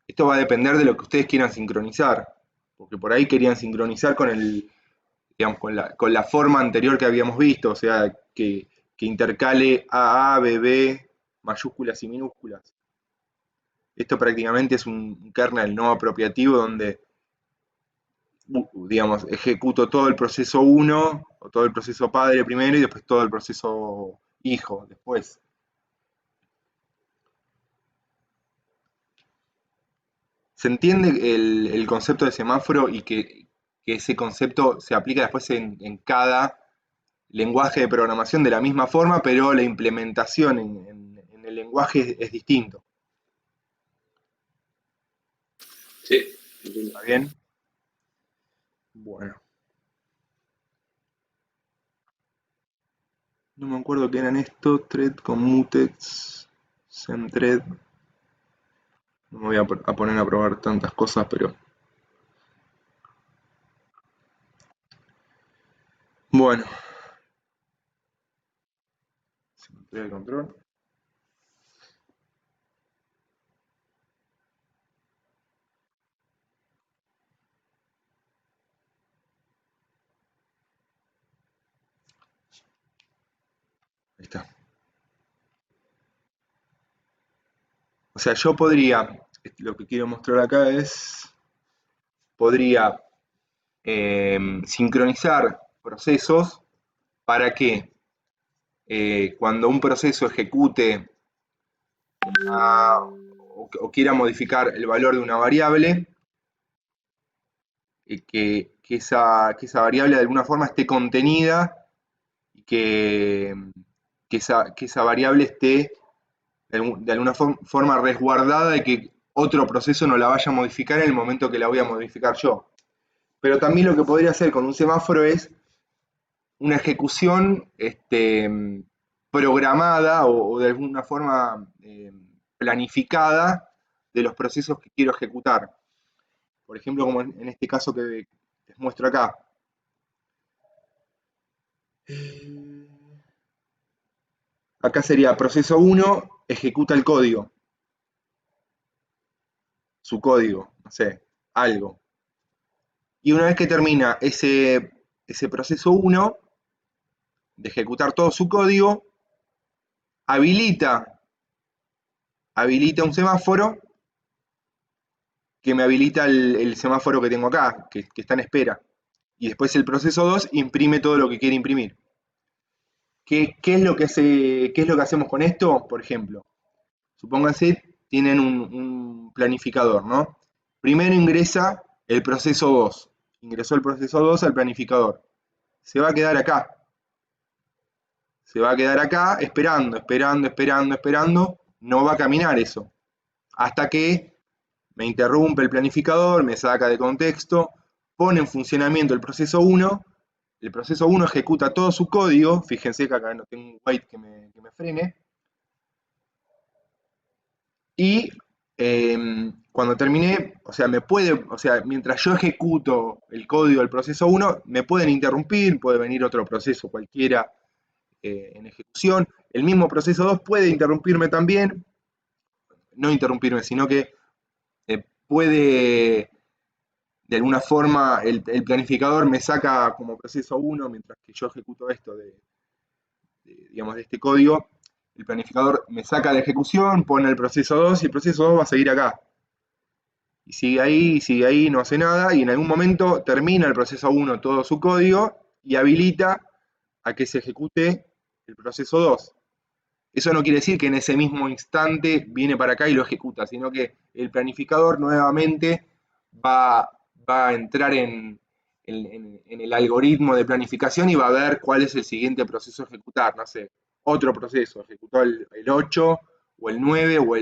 Esto va a depender de lo que ustedes quieran sincronizar, porque por ahí querían sincronizar con digamos, con la forma anterior que habíamos visto, o sea, que intercale AA, BB, mayúsculas y minúsculas. Esto prácticamente es un kernel no apropiativo donde, digamos, ejecuto todo el proceso 1 o todo el proceso padre primero y después todo el proceso hijo después. ¿Se entiende el concepto de semáforo y que ese concepto se aplica después en cada lenguaje de programación de la misma forma, pero la implementación en el lenguaje es distinto? Sí. ¿Está bien? Bueno. No me acuerdo qué eran estos, thread con mutex, semthread. No me voy a poner a probar tantas cosas, pero... Bueno, simetría de control. Ahí está. O sea, yo podría, lo que quiero mostrar acá es, podría sincronizar procesos para que cuando un proceso ejecute o quiera modificar el valor de una variable, que esa variable de alguna forma esté contenida y que esa variable esté de alguna forma resguardada de que otro proceso no la vaya a modificar en el momento que la voy a modificar yo. Pero también lo que podría hacer con un semáforo es una ejecución programada o de alguna forma planificada de los procesos que quiero ejecutar. Por ejemplo, como en este caso que les muestro acá. Acá sería proceso 1, ejecuta el código, su código, no sé, algo. Y una vez que termina ese proceso 1 de ejecutar todo su código, habilita un semáforo que me habilita el semáforo que tengo acá, que está en espera. Y después el proceso 2 imprime todo lo que quiere imprimir. ¿Qué es lo que hacemos con esto? Por ejemplo, supónganse, tienen un planificador, ¿no? Primero ingresa el proceso 2. Ingresó el proceso 2 al planificador. Se va a quedar acá. Se va a quedar acá esperando, esperando, esperando, esperando. No va a caminar eso. Hasta que me interrumpe el planificador, me saca de contexto, pone en funcionamiento el proceso 1. El proceso 1 ejecuta todo su código. Fíjense que acá no tengo un wait que me frene. Y cuando terminé, o sea, mientras yo ejecuto el código del proceso 1, me pueden interrumpir, puede venir otro proceso cualquiera en ejecución. El mismo proceso 2 puede interrumpirme también, no interrumpirme, sino que puede, de alguna forma, el planificador me saca como proceso 1 mientras que yo ejecuto esto digamos, de este código. El planificador me saca de ejecución, pone el proceso 2 y el proceso 2 va a seguir acá. Y sigue ahí, no hace nada, y en algún momento termina el proceso 1 todo su código y habilita a que se ejecute el proceso 2. Eso no quiere decir que en ese mismo instante viene para acá y lo ejecuta, sino que el planificador nuevamente va, va a entrar en el algoritmo de planificación y va a ver cuál es el siguiente proceso a ejecutar. No sé, otro proceso, ejecutó el 8 o el 9 o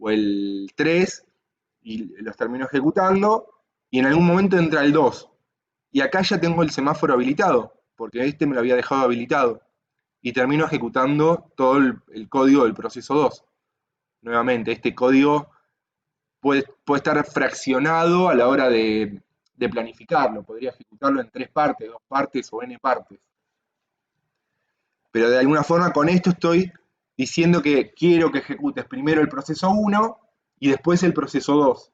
el 3 y los termino ejecutando y en algún momento entra el 2. Y acá ya tengo el semáforo habilitado, porque este me lo había dejado habilitado y termino ejecutando todo el código del proceso 2. Nuevamente, este código puede estar fraccionado a la hora de planificarlo. Podría ejecutarlo en 3 partes, 2 partes o n partes. Pero de alguna forma con esto estoy diciendo que quiero que ejecutes primero el proceso 1 y después el proceso 2.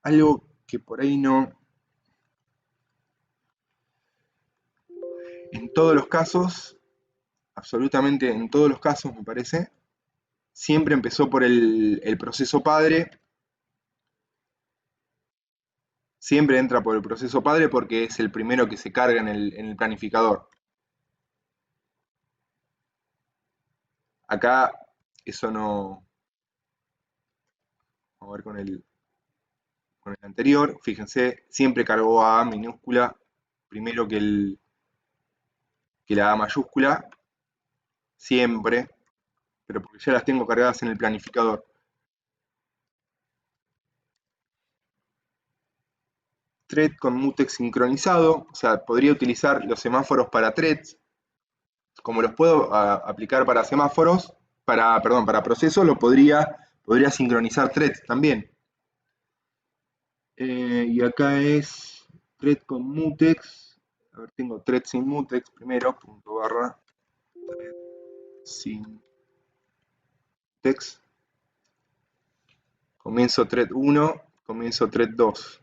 Algo que por ahí no... En todos los casos, absolutamente en todos los casos me parece, siempre empezó por el proceso padre. Siempre entra por el proceso padre porque es el primero que se carga en el planificador. Acá eso no... Vamos a ver con el anterior. Fíjense, siempre cargó a minúscula primero que la A mayúscula. Siempre. Pero porque ya las tengo cargadas en el planificador. Thread con mutex sincronizado. O sea, podría utilizar los semáforos para threads. Como los puedo aplicar para semáforos, para procesos, podría sincronizar threads también. Y acá es thread con mutex. A ver, tengo thread sin mutex primero, punto barra thread sin text. Comienzo thread 1, comienzo thread 2.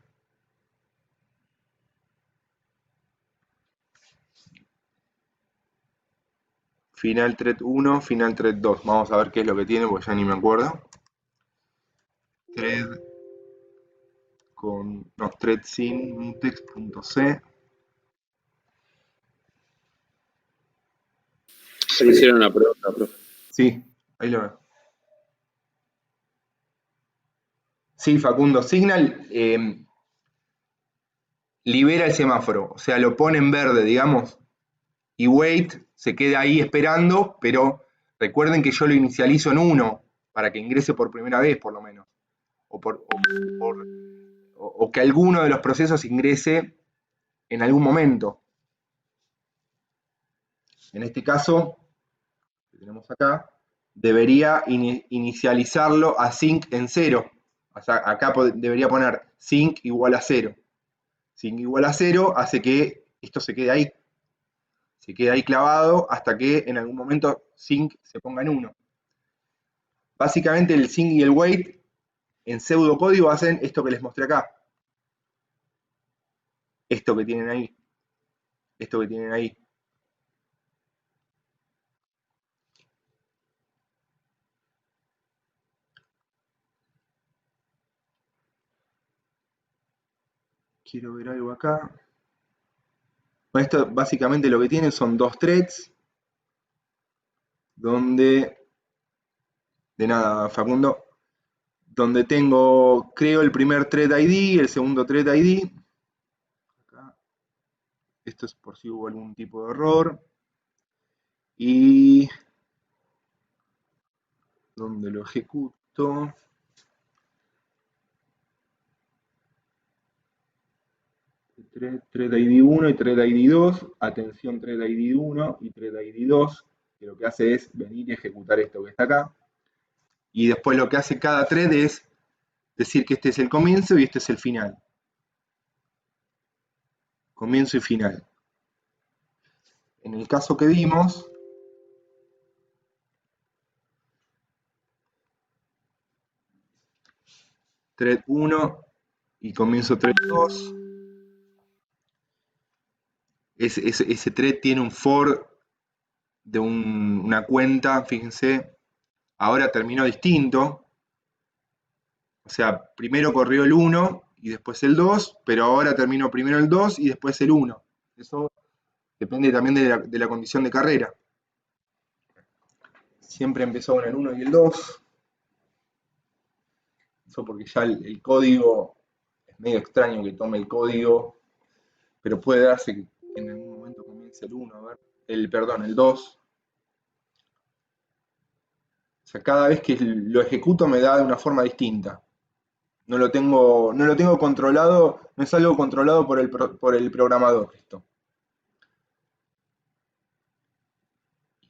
Final thread 1, final thread 2. Vamos a ver qué es lo que tiene, porque ya ni me acuerdo. Thread con, no, thread sin mutex.c. Se hicieron una pregunta, profe. Sí, ahí lo veo. Sí, Facundo, Signal libera el semáforo, o sea, lo pone en verde, digamos, y wait se queda ahí esperando, pero recuerden que yo lo inicializo en 1 para que ingrese por primera vez, por lo menos, o que alguno de los procesos ingrese en algún momento. En este caso, que tenemos acá, debería inicializarlo a sync en 0. O sea, acá debería poner sync igual a 0. Sync igual a 0 hace que esto se quede ahí. Se queda ahí clavado hasta que en algún momento sync se ponga en 1. Básicamente el sync y el wait en pseudocódigo hacen esto que les mostré acá. Esto que tienen ahí. Esto que tienen ahí. Quiero ver algo acá. Bueno, esto básicamente lo que tienen son dos threads, donde, de nada, Facundo, donde creo el primer thread ID, el segundo thread ID. Acá. Esto es por si hubo algún tipo de error. Y donde lo ejecuto. Thread ID 1 y thread ID 2. Atención, thread ID 1 y thread ID 2. Que lo que hace es venir y ejecutar esto que está acá. Y después lo que hace cada thread es decir que este es el comienzo y este es el final. Comienzo y final. En el caso que vimos, thread 1 y comienzo thread 2. Ese thread tiene un for de una cuenta, fíjense, ahora terminó distinto. O sea, primero corrió el 1 y después el 2, pero ahora terminó primero el 2 y después el 1. Eso depende también de la condición de carrera. Siempre empezó con el 1 y el 2. Eso porque ya el código es medio extraño que tome el código, pero puede darse que en algún momento comience el 1, a ver, el 2. O sea, cada vez que lo ejecuto me da de una forma distinta. No lo tengo controlado, no es algo controlado por el programador esto.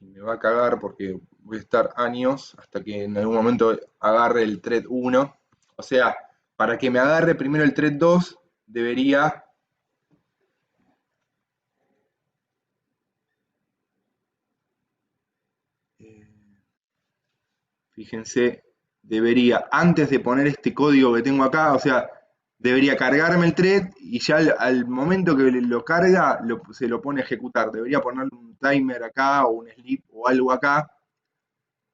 Y me va a cagar porque voy a estar años hasta que en algún momento agarre el thread 1. O sea, para que me agarre primero el thread 2, debería fíjense, debería, antes de poner este código que tengo acá, o sea, debería cargarme el thread y ya al momento que lo carga, se lo pone a ejecutar. Debería ponerle un timer acá o un sleep o algo acá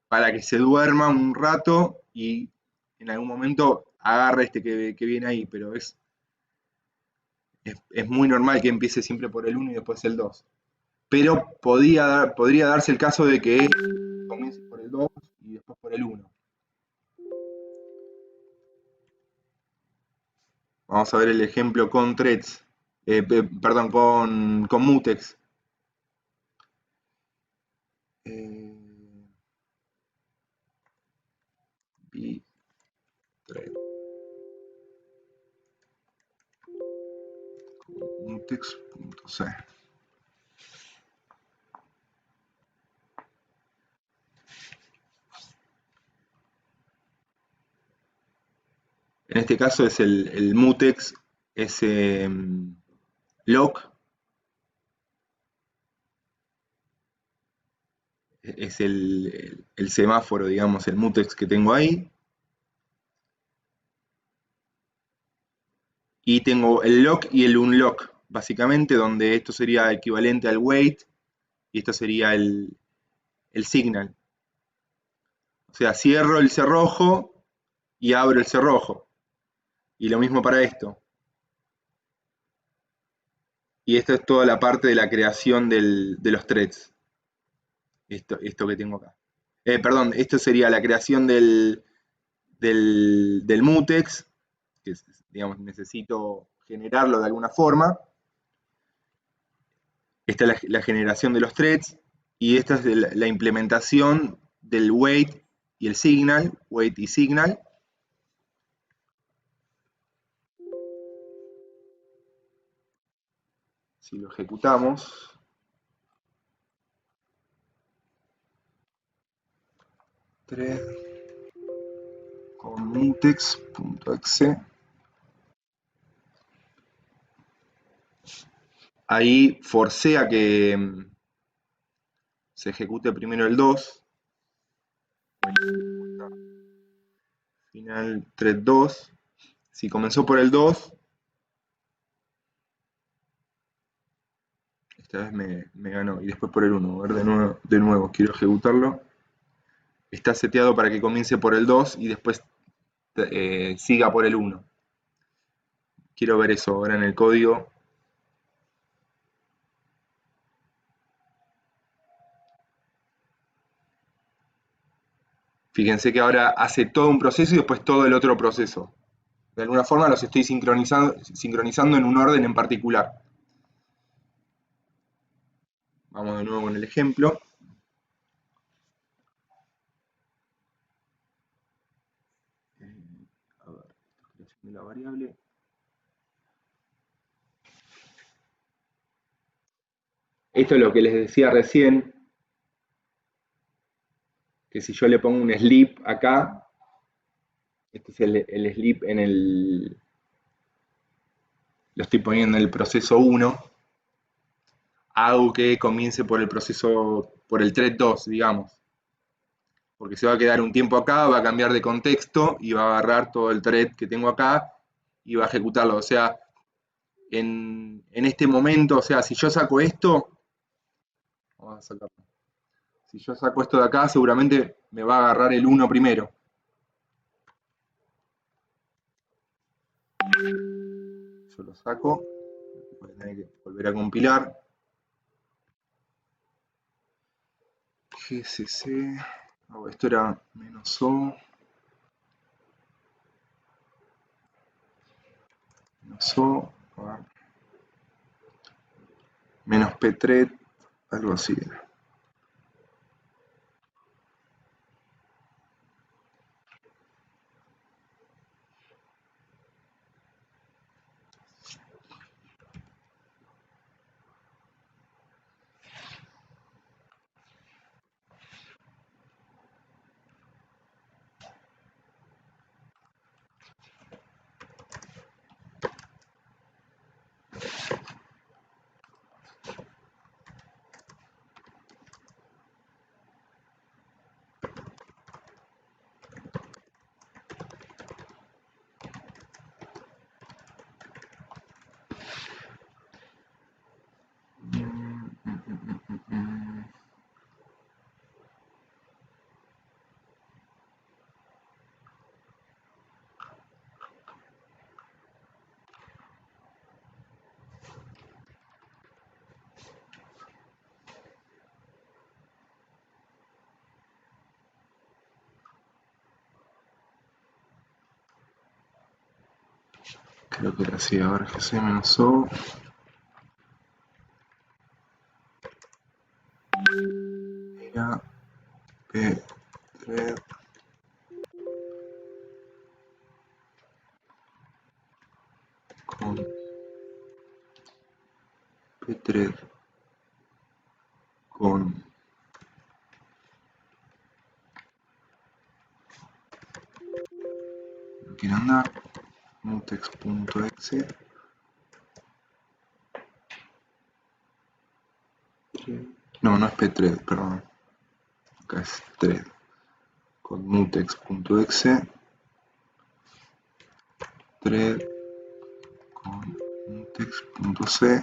para que se duerma un rato y en algún momento agarre este que viene ahí, pero es muy normal que empiece siempre por el 1 y después el 2. Pero podría darse el caso de que comience por el 2 y después por el 1. Vamos a ver el ejemplo con threads, perdón, con mutex. Thread. Mutex.c. En este caso es el mutex, es lock, es el semáforo, digamos, el mutex que tengo ahí. Y tengo el lock y el unlock, básicamente, donde esto sería equivalente al wait y esto sería el signal. O sea, cierro el cerrojo y abro el cerrojo. Y lo mismo para esto. Y esto es toda la parte de la creación de los threads. Esto que tengo acá. Perdón, esto sería la creación del mutex, que digamos necesito generarlo de alguna forma. Esta es la generación de los threads y esta es la implementación del wait y el signal, wait y signal. Si lo ejecutamos, thread con mutex.exe. Ahí forcé a que se ejecute primero el 2. Final thread 2. Si comenzó por el 2, esta vez me ganó. Y después por el 1. A ver, de nuevo, quiero ejecutarlo. Está seteado para que comience por el 2 y después siga por el 1. Quiero ver eso ahora en el código. Fíjense que ahora hace todo un proceso y después todo el otro proceso. De alguna forma los estoy sincronizando en un orden en particular. Vamos de nuevo con el ejemplo. A ver, creación de la variable. Esto es lo que les decía recién, que si yo le pongo un sleep acá, este es el sleep en el... Lo estoy poniendo en el proceso 1, hago que comience por el proceso, por el thread 2, digamos. Porque se va a quedar un tiempo acá, va a cambiar de contexto y va a agarrar todo el thread que tengo acá y va a ejecutarlo. O sea, en este momento, o sea, si yo saco esto, vamos a sacarlo. Si yo saco esto de acá, seguramente me va a agarrar el 1 primero. Yo lo saco, voy a tener que volver a compilar. GCC, esto era -O, -O, menos pthread, algo así. Creo que era así, ahora GC -O. Era pthread con pthread con no quiero andar mutex.exe no es pthread, perdón. acá es thread con mutex.exe, thread con mutex.c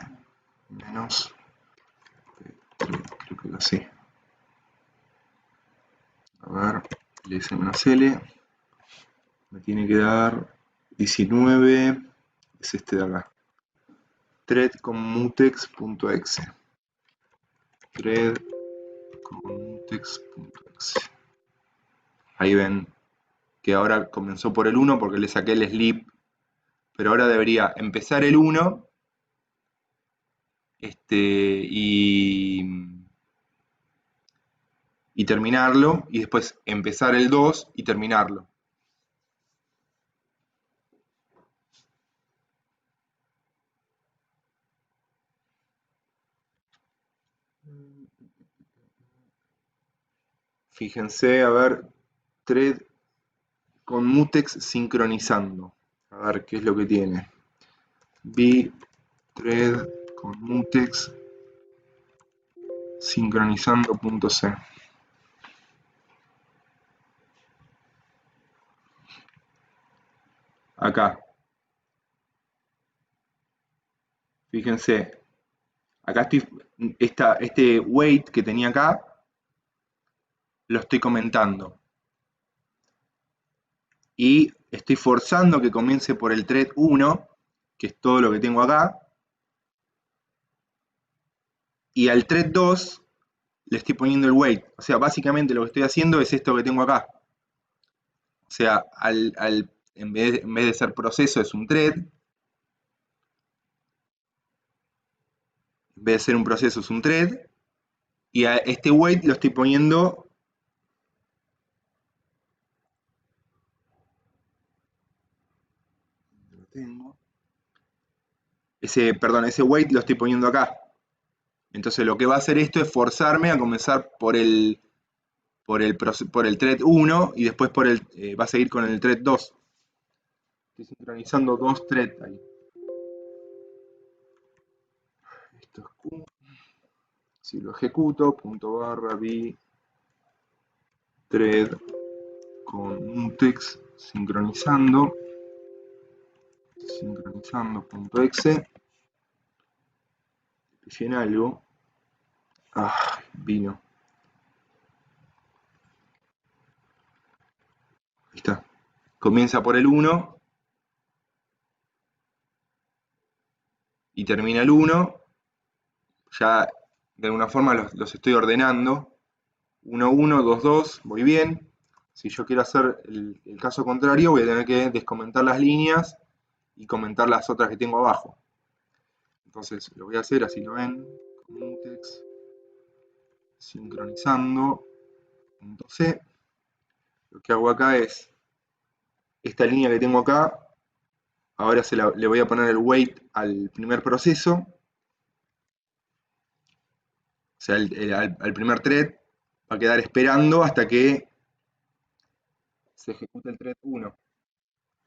menos thread, creo que es así. A ver, ls-l me tiene que dar 19, es este de acá. Thread con mutex.exe. Thread con mutex.exe. Ahí ven que ahora comenzó por el 1 porque le saqué el sleep, pero ahora debería empezar el 1 y terminarlo, y después empezar el 2 y terminarlo. Fíjense, a ver, thread con mutex sincronizando. A ver qué es lo que tiene. B thread con mutex sincronizando.c. Acá. Fíjense. Acá estoy. Este wait que tenía acá lo estoy comentando. Y estoy forzando que comience por el thread 1, que es todo lo que tengo acá. Y al thread 2 le estoy poniendo el wait. O sea, básicamente lo que estoy haciendo es esto que tengo acá. O sea, en vez de ser proceso es un thread. En vez de ser un proceso es un thread. Y a este wait lo estoy poniendo. Lo tengo. Ese wait lo estoy poniendo acá. Entonces lo que va a hacer esto es forzarme a comenzar por el thread 1 y después va a seguir con el thread 2. Estoy sincronizando dos threads ahí. Esto es Q. Si lo ejecuto, punto barra b thread con mutex sincronizando.exe. Fijé en algo. Ah, vino. Ahí está. Comienza por el 1 y termina el 1. Ya de alguna forma los estoy ordenando. 1, 1, 2, 2, muy bien. Si yo quiero hacer el caso contrario, voy a tener que descomentar las líneas y comentar las otras que tengo abajo. Entonces lo voy a hacer, así lo ven, con mutex sincronizando.c. Lo que hago acá es, esta línea que tengo acá, ahora le voy a poner el wait al primer proceso, o sea, al primer thread, va a quedar esperando hasta que se ejecute el thread 1.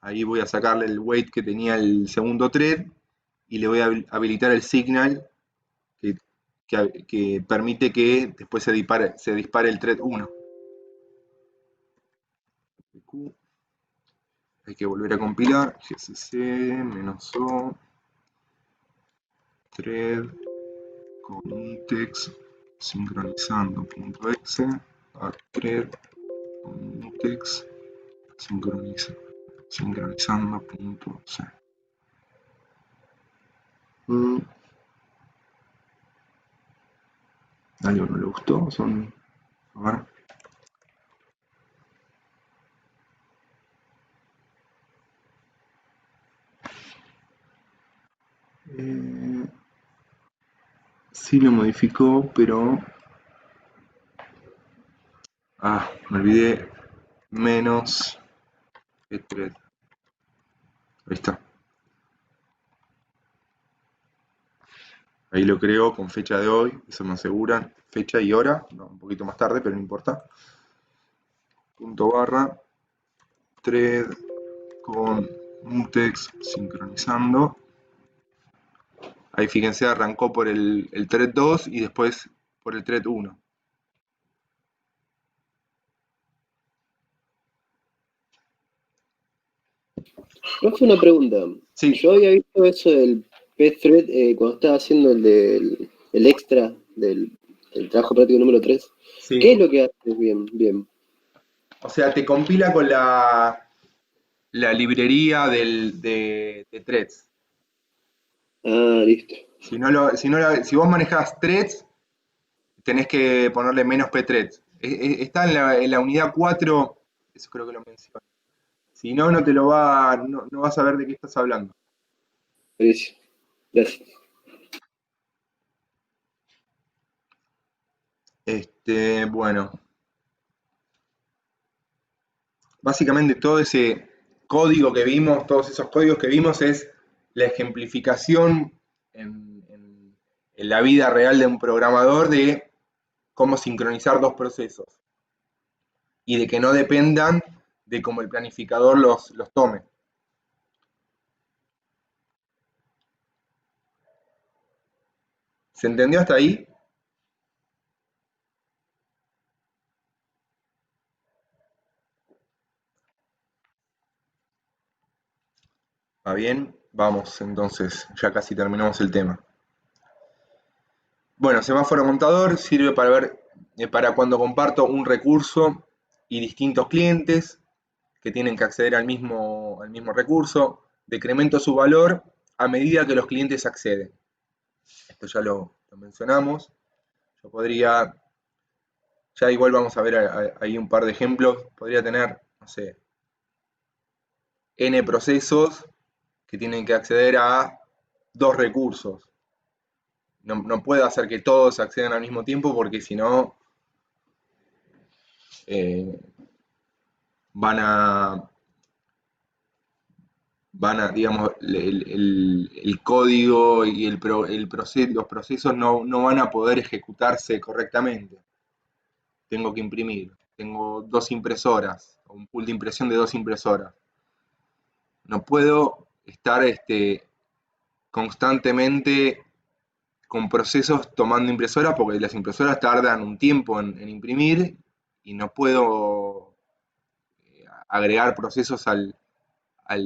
Ahí voy a sacarle el wait que tenía el segundo thread y le voy a habilitar el signal que permite que después se dispare el thread 1. Hay que volver a compilar, gcc -o thread con mutex sincronizando.exe thread con mutex sincronizando.c. Algo no le gustó, a ver. Sí lo modificó, pero me olvidé menos thread. Ahí está. Ahí lo creo con fecha de hoy, eso me aseguran. Fecha y hora, no, un poquito más tarde, pero no importa. Punto barra thread con mutex sincronizando. Ahí fíjense, arrancó por el thread 2 y después por el thread 1. Profe, una pregunta. Sí, Yo había visto eso del P-Thread cuando estaba haciendo el extra del trabajo práctico número 3. ¿Qué sí. es lo que haces bien? Bien. O sea, te compila con la librería de threads. Ah, listo. Si, no si vos manejás threads, tenés que ponerle menos pthreads. Está en la unidad 4, eso creo que lo menciono. Si no, no vas a ver de qué estás hablando. Buenísimo. Gracias. Bueno, básicamente todo ese código que vimos, todos esos códigos que vimos es la ejemplificación en la vida real de un programador de cómo sincronizar dos procesos y de que no dependan de cómo el planificador los tome. ¿Se entendió hasta ahí? ¿Va bien? Vamos, entonces, ya casi terminamos el tema. Bueno, semáforo montador sirve para ver, para cuando comparto un recurso y distintos clientes que tienen que acceder al mismo recurso, decremento su valor a medida que los clientes acceden. Esto ya lo mencionamos. Yo podría, ya igual vamos a ver ahí un par de ejemplos, podría tener, no sé, n procesos que tienen que acceder a dos recursos. No puedo hacer que todos accedan al mismo tiempo porque si no eh, van a, digamos, el código y los procesos no van a poder ejecutarse correctamente. Tengo que imprimir, tengo dos impresoras, un pool de impresión de dos impresoras. No puedo estar constantemente con procesos tomando impresoras porque las impresoras tardan un tiempo en imprimir y no puedo agregar procesos al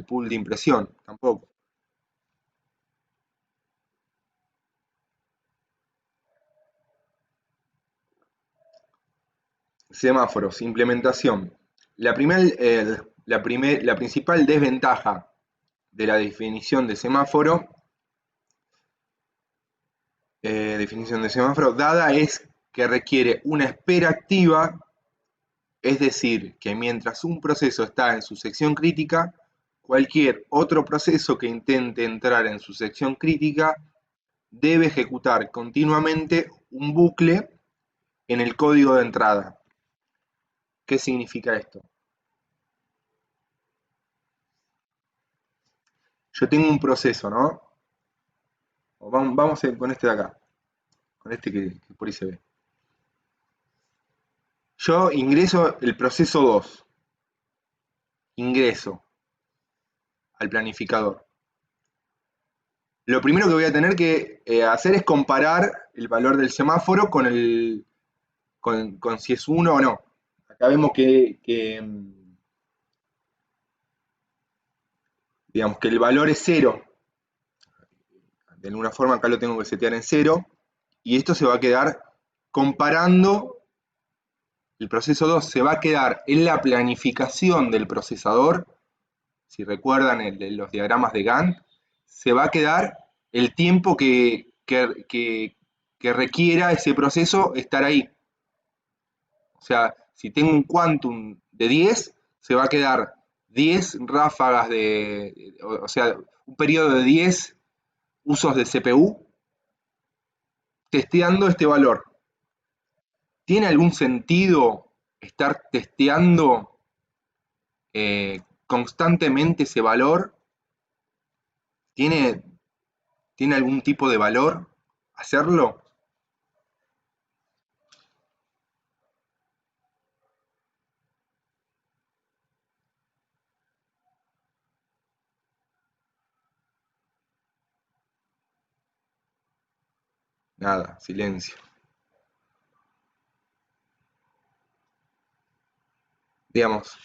pool de impresión tampoco. Semáforos, implementación. La principal desventaja de la definición de semáforo dada es que requiere una espera activa, es decir, que mientras un proceso está en su sección crítica, cualquier otro proceso que intente entrar en su sección crítica debe ejecutar continuamente un bucle en el código de entrada. ¿Qué significa esto? Yo tengo un proceso, ¿no? Vamos con este de acá, con este que por ahí se ve. Yo ingreso el proceso 2, ingreso al planificador. Lo primero que voy a tener que hacer es comparar el valor del semáforo con si es 1 o no. Acá vemos digamos, que el valor es 0. De alguna forma acá lo tengo que setear en 0. Y esto se va a quedar comparando. El proceso 2 se va a quedar en la planificación del procesador. Si recuerdan los diagramas de Gantt, se va a quedar el tiempo que requiera ese proceso estar ahí. O sea, si tengo un quantum de 10, se va a quedar 10 ráfagas o sea, un periodo de 10 usos de CPU testeando este valor. ¿Tiene algún sentido estar testeando constantemente ese valor? ¿Tiene, ¿Tiene algún tipo de valor hacerlo? Nada, silencio. Digamos,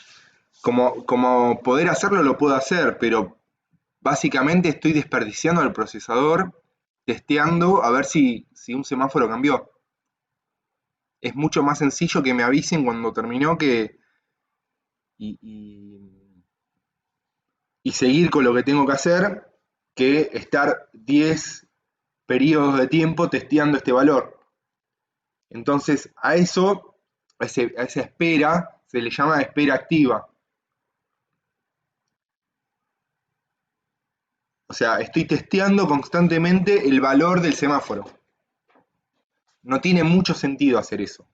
como poder hacerlo lo puedo hacer, pero básicamente estoy desperdiciando al procesador testeando a ver si un semáforo cambió. Es mucho más sencillo que me avisen cuando terminó y, y- y seguir con lo que tengo que hacer que estar 10 periodos de tiempo testeando este valor. Entonces, a eso, a esa espera, se le llama espera activa. O sea, estoy testeando constantemente el valor del semáforo. No tiene mucho sentido hacer eso.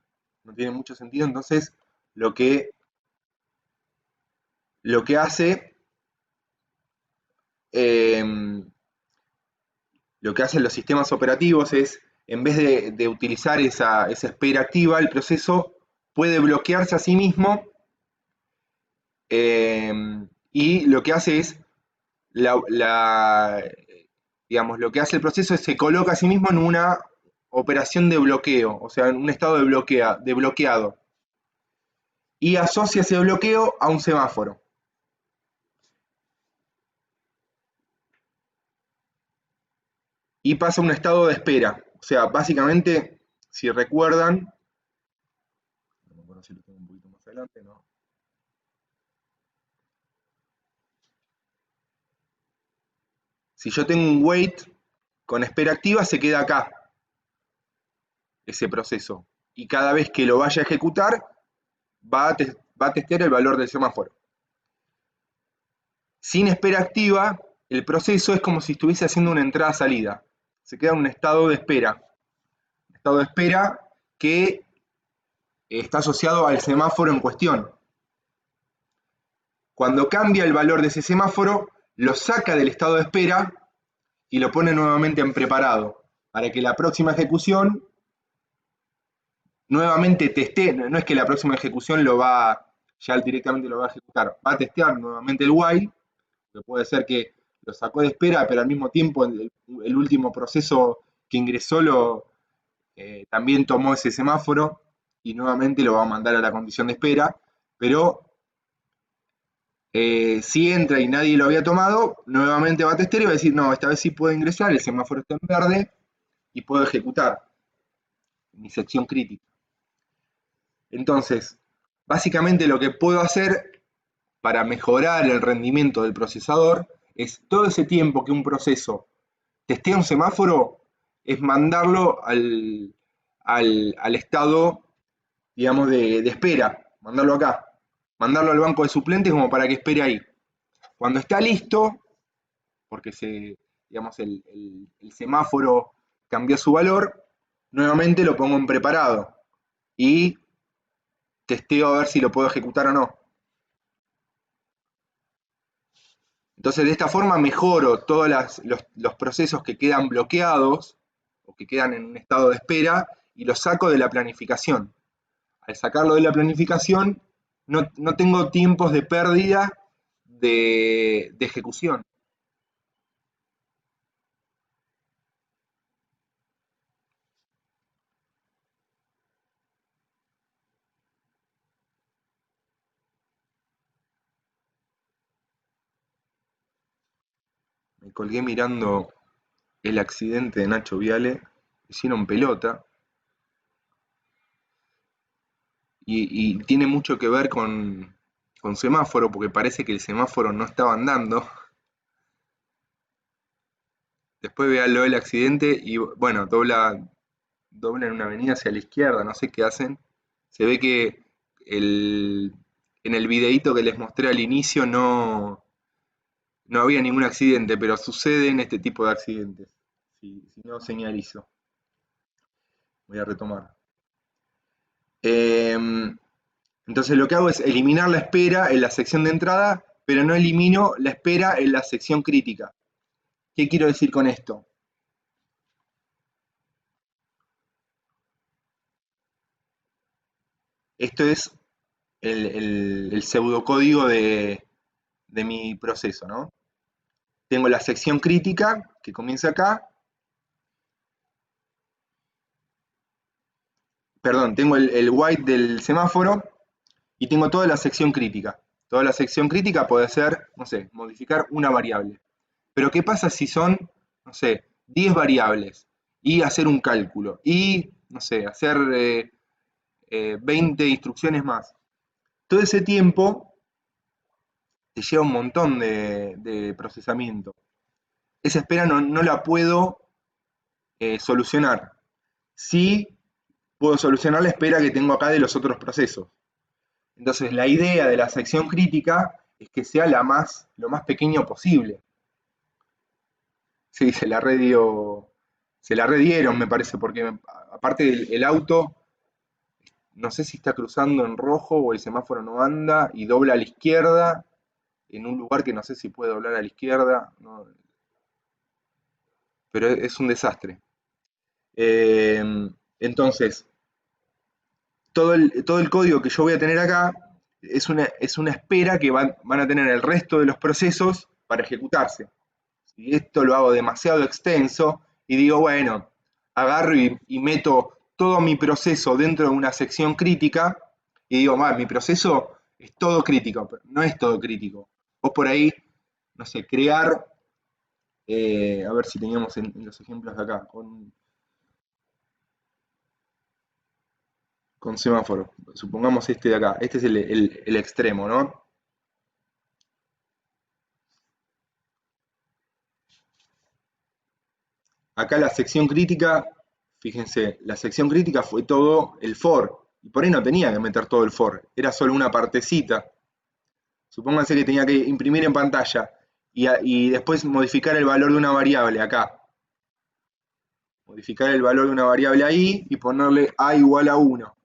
No tiene mucho sentido, entonces lo que, lo que hace, eh, lo que hacen los sistemas operativos es, en vez de utilizar esa espera activa, el proceso puede bloquearse a sí mismo, eh, y lo que hace es, la, la, digamos, lo que hace el proceso es se coloca a sí mismo en una operación de bloqueo, o sea, en un estado de bloqueado, y asocia ese bloqueo a un semáforo. Y pasa a un estado de espera. O sea, básicamente, si recuerdan, no me acuerdo si lo tengo un poquito más adelante, ¿no? Si yo tengo un wait con espera activa, se queda acá ese proceso. Y cada vez que lo vaya a ejecutar, va a testear el valor del semáforo. Sin espera activa, el proceso es como si estuviese haciendo una entrada-salida. Se queda en un estado de espera. Un estado de espera que está asociado al semáforo en cuestión. Cuando cambia el valor de ese semáforo, lo saca del estado de espera y lo pone nuevamente en preparado, para que la próxima ejecución nuevamente testee. No es que la próxima ejecución ya directamente lo va a ejecutar, va a testear nuevamente el while, que puede ser que lo sacó de espera, pero al mismo tiempo el último proceso que ingresó también tomó ese semáforo y nuevamente lo va a mandar a la condición de espera, pero si entra y nadie lo había tomado, nuevamente va a testear y va a decir, no, esta vez sí puedo ingresar, el semáforo está en verde y puedo ejecutar mi sección crítica. Entonces, básicamente lo que puedo hacer para mejorar el rendimiento del procesador es todo ese tiempo que un proceso testea un semáforo, es mandarlo al estado, digamos, de espera, mandarlo acá, mandarlo al banco de suplentes como para que espere ahí. Cuando está listo, porque digamos, el semáforo cambió su valor, nuevamente lo pongo en preparado y testeo a ver si lo puedo ejecutar o no. Entonces, de esta forma mejoro todos los procesos que quedan bloqueados o que quedan en un estado de espera y los saco de la planificación. Al sacarlo de la planificación, no tengo tiempos de pérdida de ejecución. Me colgué mirando el accidente de Nacho Viale, hicieron pelota y tiene mucho que ver con semáforo, porque parece que el semáforo no estaba andando. Después véalo el accidente y bueno, dobla en una avenida hacia la izquierda, no sé qué hacen. Se ve que en el videíto que les mostré al inicio no había ningún accidente, pero sucede en este tipo de accidentes. Si no señalizo, voy a retomar. Entonces lo que hago es eliminar la espera en la sección de entrada, pero no elimino la espera en la sección crítica. ¿Qué quiero decir con esto? Esto es el pseudocódigo de mi proceso, ¿no? Tengo la sección crítica que comienza acá, perdón, tengo el white del semáforo y tengo toda la sección crítica. Toda la sección crítica puede ser, no sé, modificar una variable. Pero ¿qué pasa si son, no sé, 10 variables y hacer un cálculo y, no sé, hacer 20 instrucciones más? Todo ese tiempo te lleva un montón de procesamiento. Esa espera no la puedo solucionar. Sí puedo solucionar la espera que tengo acá de los otros procesos. Entonces, la idea de la sección crítica es que sea lo más pequeño posible. Sí, se la redieron, me parece, porque aparte el auto, no sé si está cruzando en rojo o el semáforo no anda y dobla a la izquierda, en un lugar que no sé si puede doblar a la izquierda, no, pero es un desastre. Eh, entonces, todo el código que yo voy a tener acá es una espera que van a tener el resto de los procesos para ejecutarse. Si esto lo hago demasiado extenso y digo, bueno, agarro y meto todo mi proceso dentro de una sección crítica y digo, mi proceso es todo crítico, pero no es todo crítico. Vos por ahí, no sé, crear, a ver si teníamos en los ejemplos de acá, con semáforo. Supongamos este de acá, este es el extremo, ¿no? Acá la sección crítica, fíjense, la sección crítica fue todo el for, y por ahí no tenía que meter todo el for, era solo una partecita. Supónganse que tenía que imprimir en pantalla y después modificar el valor de una variable acá. Modificar el valor de una variable ahí y ponerle a igual a 1.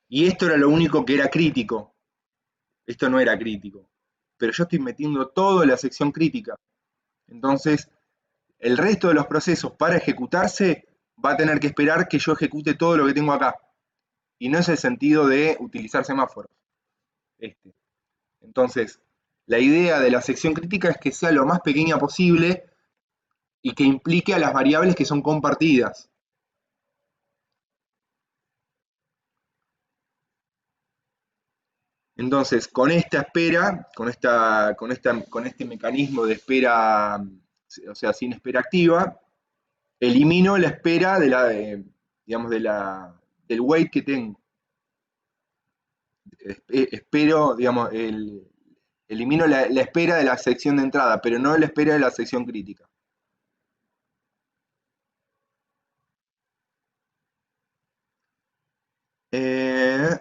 Y esto era lo único que era crítico. Esto no era crítico. Pero yo estoy metiendo todo en la sección crítica. Entonces, el resto de los procesos para ejecutarse va a tener que esperar que yo ejecute todo lo que tengo acá. Y no es el sentido de utilizar semáforos. Este. Entonces, la idea de la sección crítica es que sea lo más pequeña posible y que implique a las variables que son compartidas. Entonces, con esta espera, con este mecanismo de espera, o sea, sin espera activa, elimino la espera digamos, del wait que tengo. Espero, digamos, elimino la espera de la sección de entrada, pero no la espera de la sección crítica. Eh,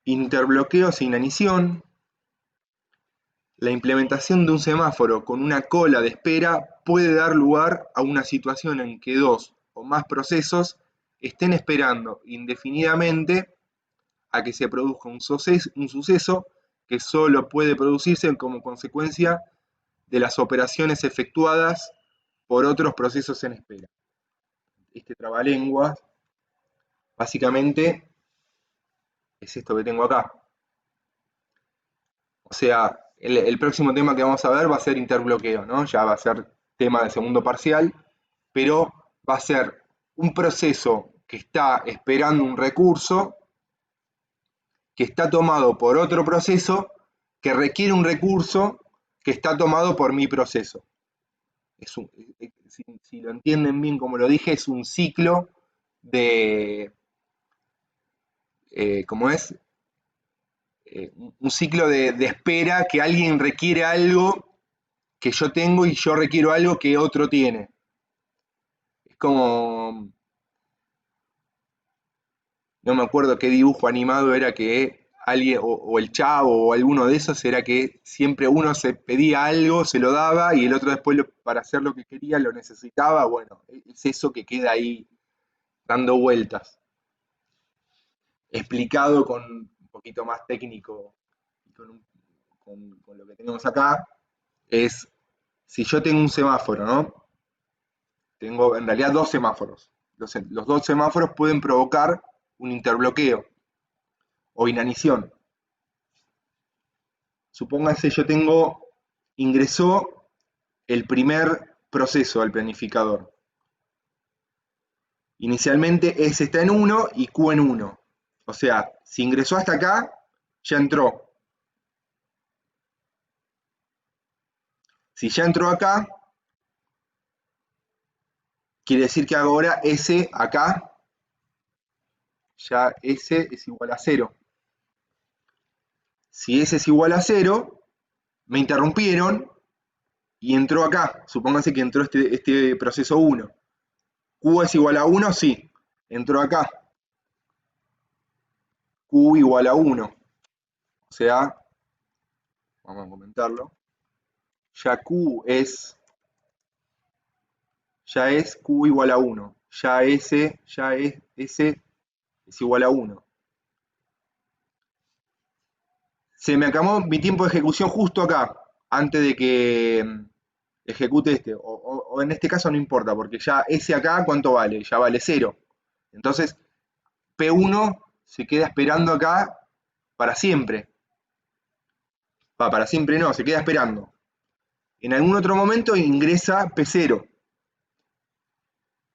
interbloqueo sin inanición. La implementación de un semáforo con una cola de espera puede dar lugar a una situación en que dos o más procesos estén esperando indefinidamente a que se produzca un suceso que solo puede producirse como consecuencia de las operaciones efectuadas por otros procesos en espera. Este trabalenguas básicamente es esto que tengo acá. O sea, el próximo tema que vamos a ver va a ser interbloqueo, ¿no? Ya va a ser tema de segundo parcial, pero va a ser un proceso que está esperando un recurso que está tomado por otro proceso que requiere un recurso que está tomado por mi proceso. Si lo entienden bien como lo dije, es un ciclo de, ¿cómo es? Un ciclo de espera que alguien requiere algo que yo tengo y yo requiero algo que otro tiene. Es como, no me acuerdo qué dibujo animado era que alguien, o el Chavo o alguno de esos, era que siempre uno se pedía algo, se lo daba y el otro después para hacer lo que quería lo necesitaba. Bueno, es eso que queda ahí dando vueltas. Explicado con un poquito más técnico y con lo que tenemos acá, es si yo tengo un semáforo, ¿no? Tengo en realidad dos semáforos. Los dos semáforos pueden provocar un interbloqueo o inanición. Supónganse yo ingresó el primer proceso al planificador. Inicialmente S está en 1 y Q en 1. O sea, si ingresó hasta acá, ya entró. Si ya entró acá, quiere decir que ahora S acá, ya S es igual a 0. Si S es igual a 0, me interrumpieron y entró acá. Supónganse que entró este proceso 1. Q es igual a 1, sí. Entró acá. Q igual a 1. O sea, vamos a comentarlo. Ya es Q igual a 1. Ya S es igual a 1. Se me acabó mi tiempo de ejecución justo acá, antes de que ejecute este. O en este caso no importa, porque ya S acá, ¿cuánto vale? Ya vale 0. Entonces, P1 se queda esperando acá para siempre. Para siempre no, se queda esperando. En algún otro momento ingresa P0.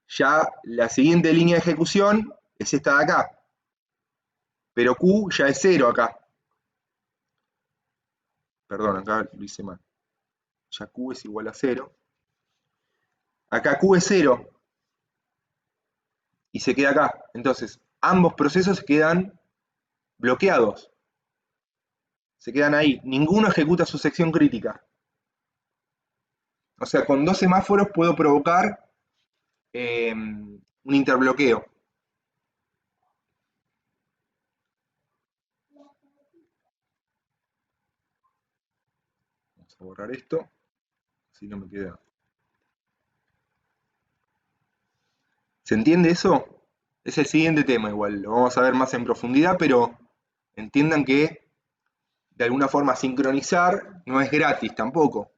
Ya la siguiente línea de ejecución es esta de acá. Pero Q ya es 0 acá. Perdón, acá lo hice mal. Ya Q es igual a 0. Acá Q es 0. Y se queda acá. Entonces, ambos procesos quedan bloqueados. Se quedan ahí. Ninguno ejecuta su sección crítica. O sea, con 2 semáforos puedo provocar un interbloqueo. Vamos a borrar esto. Si no me queda. ¿Se entiende eso? Es el siguiente tema igual. Lo vamos a ver más en profundidad, pero entiendan que de alguna forma sincronizar no es gratis tampoco.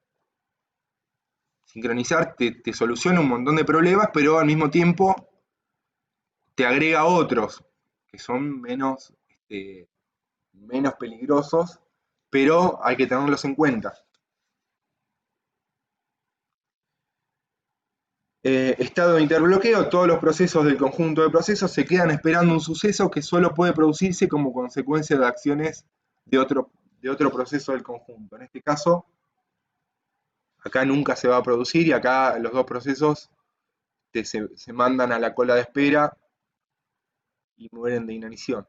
Sincronizar te soluciona un montón de problemas, pero al mismo tiempo te agrega otros que son menos peligrosos, pero hay que tenerlos en cuenta. Estado de interbloqueo, todos los procesos del conjunto de procesos se quedan esperando un suceso que solo puede producirse como consecuencia de acciones de otro proceso del conjunto. En este caso, acá nunca se va a producir y acá los dos procesos se mandan a la cola de espera y mueren de inanición.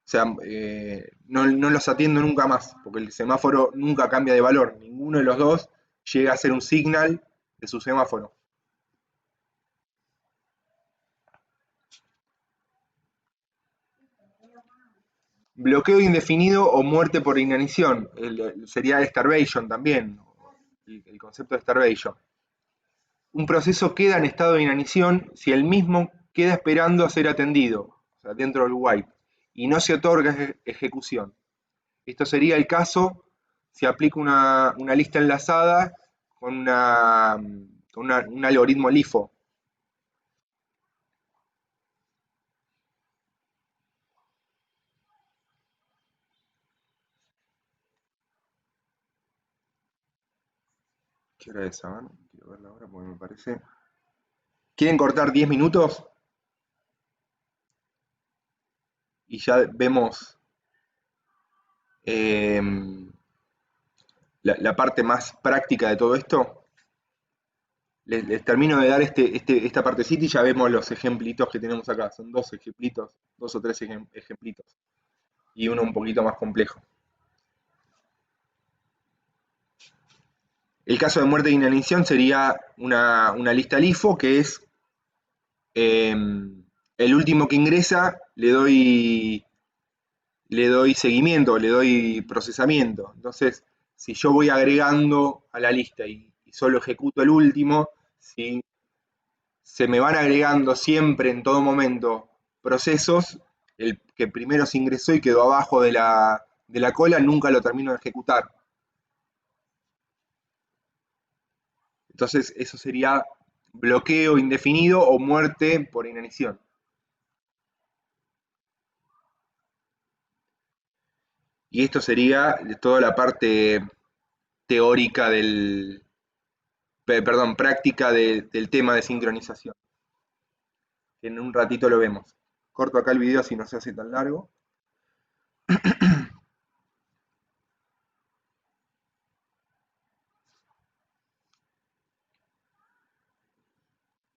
O sea, no los atiendo nunca más, porque el semáforo nunca cambia de valor. Ninguno de los dos llega a ser un signal de su semáforo. Bloqueo indefinido o muerte por inanición. Sería starvation también, el concepto de starvation. Un proceso queda en estado de inanición si el mismo queda esperando a ser atendido, o sea, dentro del while, y no se otorga ejecución. Esto sería el caso si aplico una lista enlazada con un algoritmo LIFO. ¿Qué hora es ahora? Quiero verla ahora porque me parece. ¿Quieren cortar 10 minutos? Y ya vemos la parte más práctica de todo esto. Les termino de dar esta partecita y ya vemos los ejemplitos que tenemos acá. Son dos ejemplitos, 2 o 3 ejemplitos. Y uno un poquito más complejo. El caso de muerte de inanición sería una lista LIFO que es el último que ingresa, le doy seguimiento, le doy procesamiento. Entonces, si yo voy agregando a la lista y solo ejecuto el último, si se me van agregando siempre en todo momento procesos, el que primero se ingresó y quedó abajo de la cola, nunca lo termino de ejecutar. Entonces, eso sería bloqueo indefinido o muerte por inanición. Y esto sería toda la parte teórica práctica del tema de sincronización. En un ratito lo vemos. Corto acá el video si no se hace tan largo.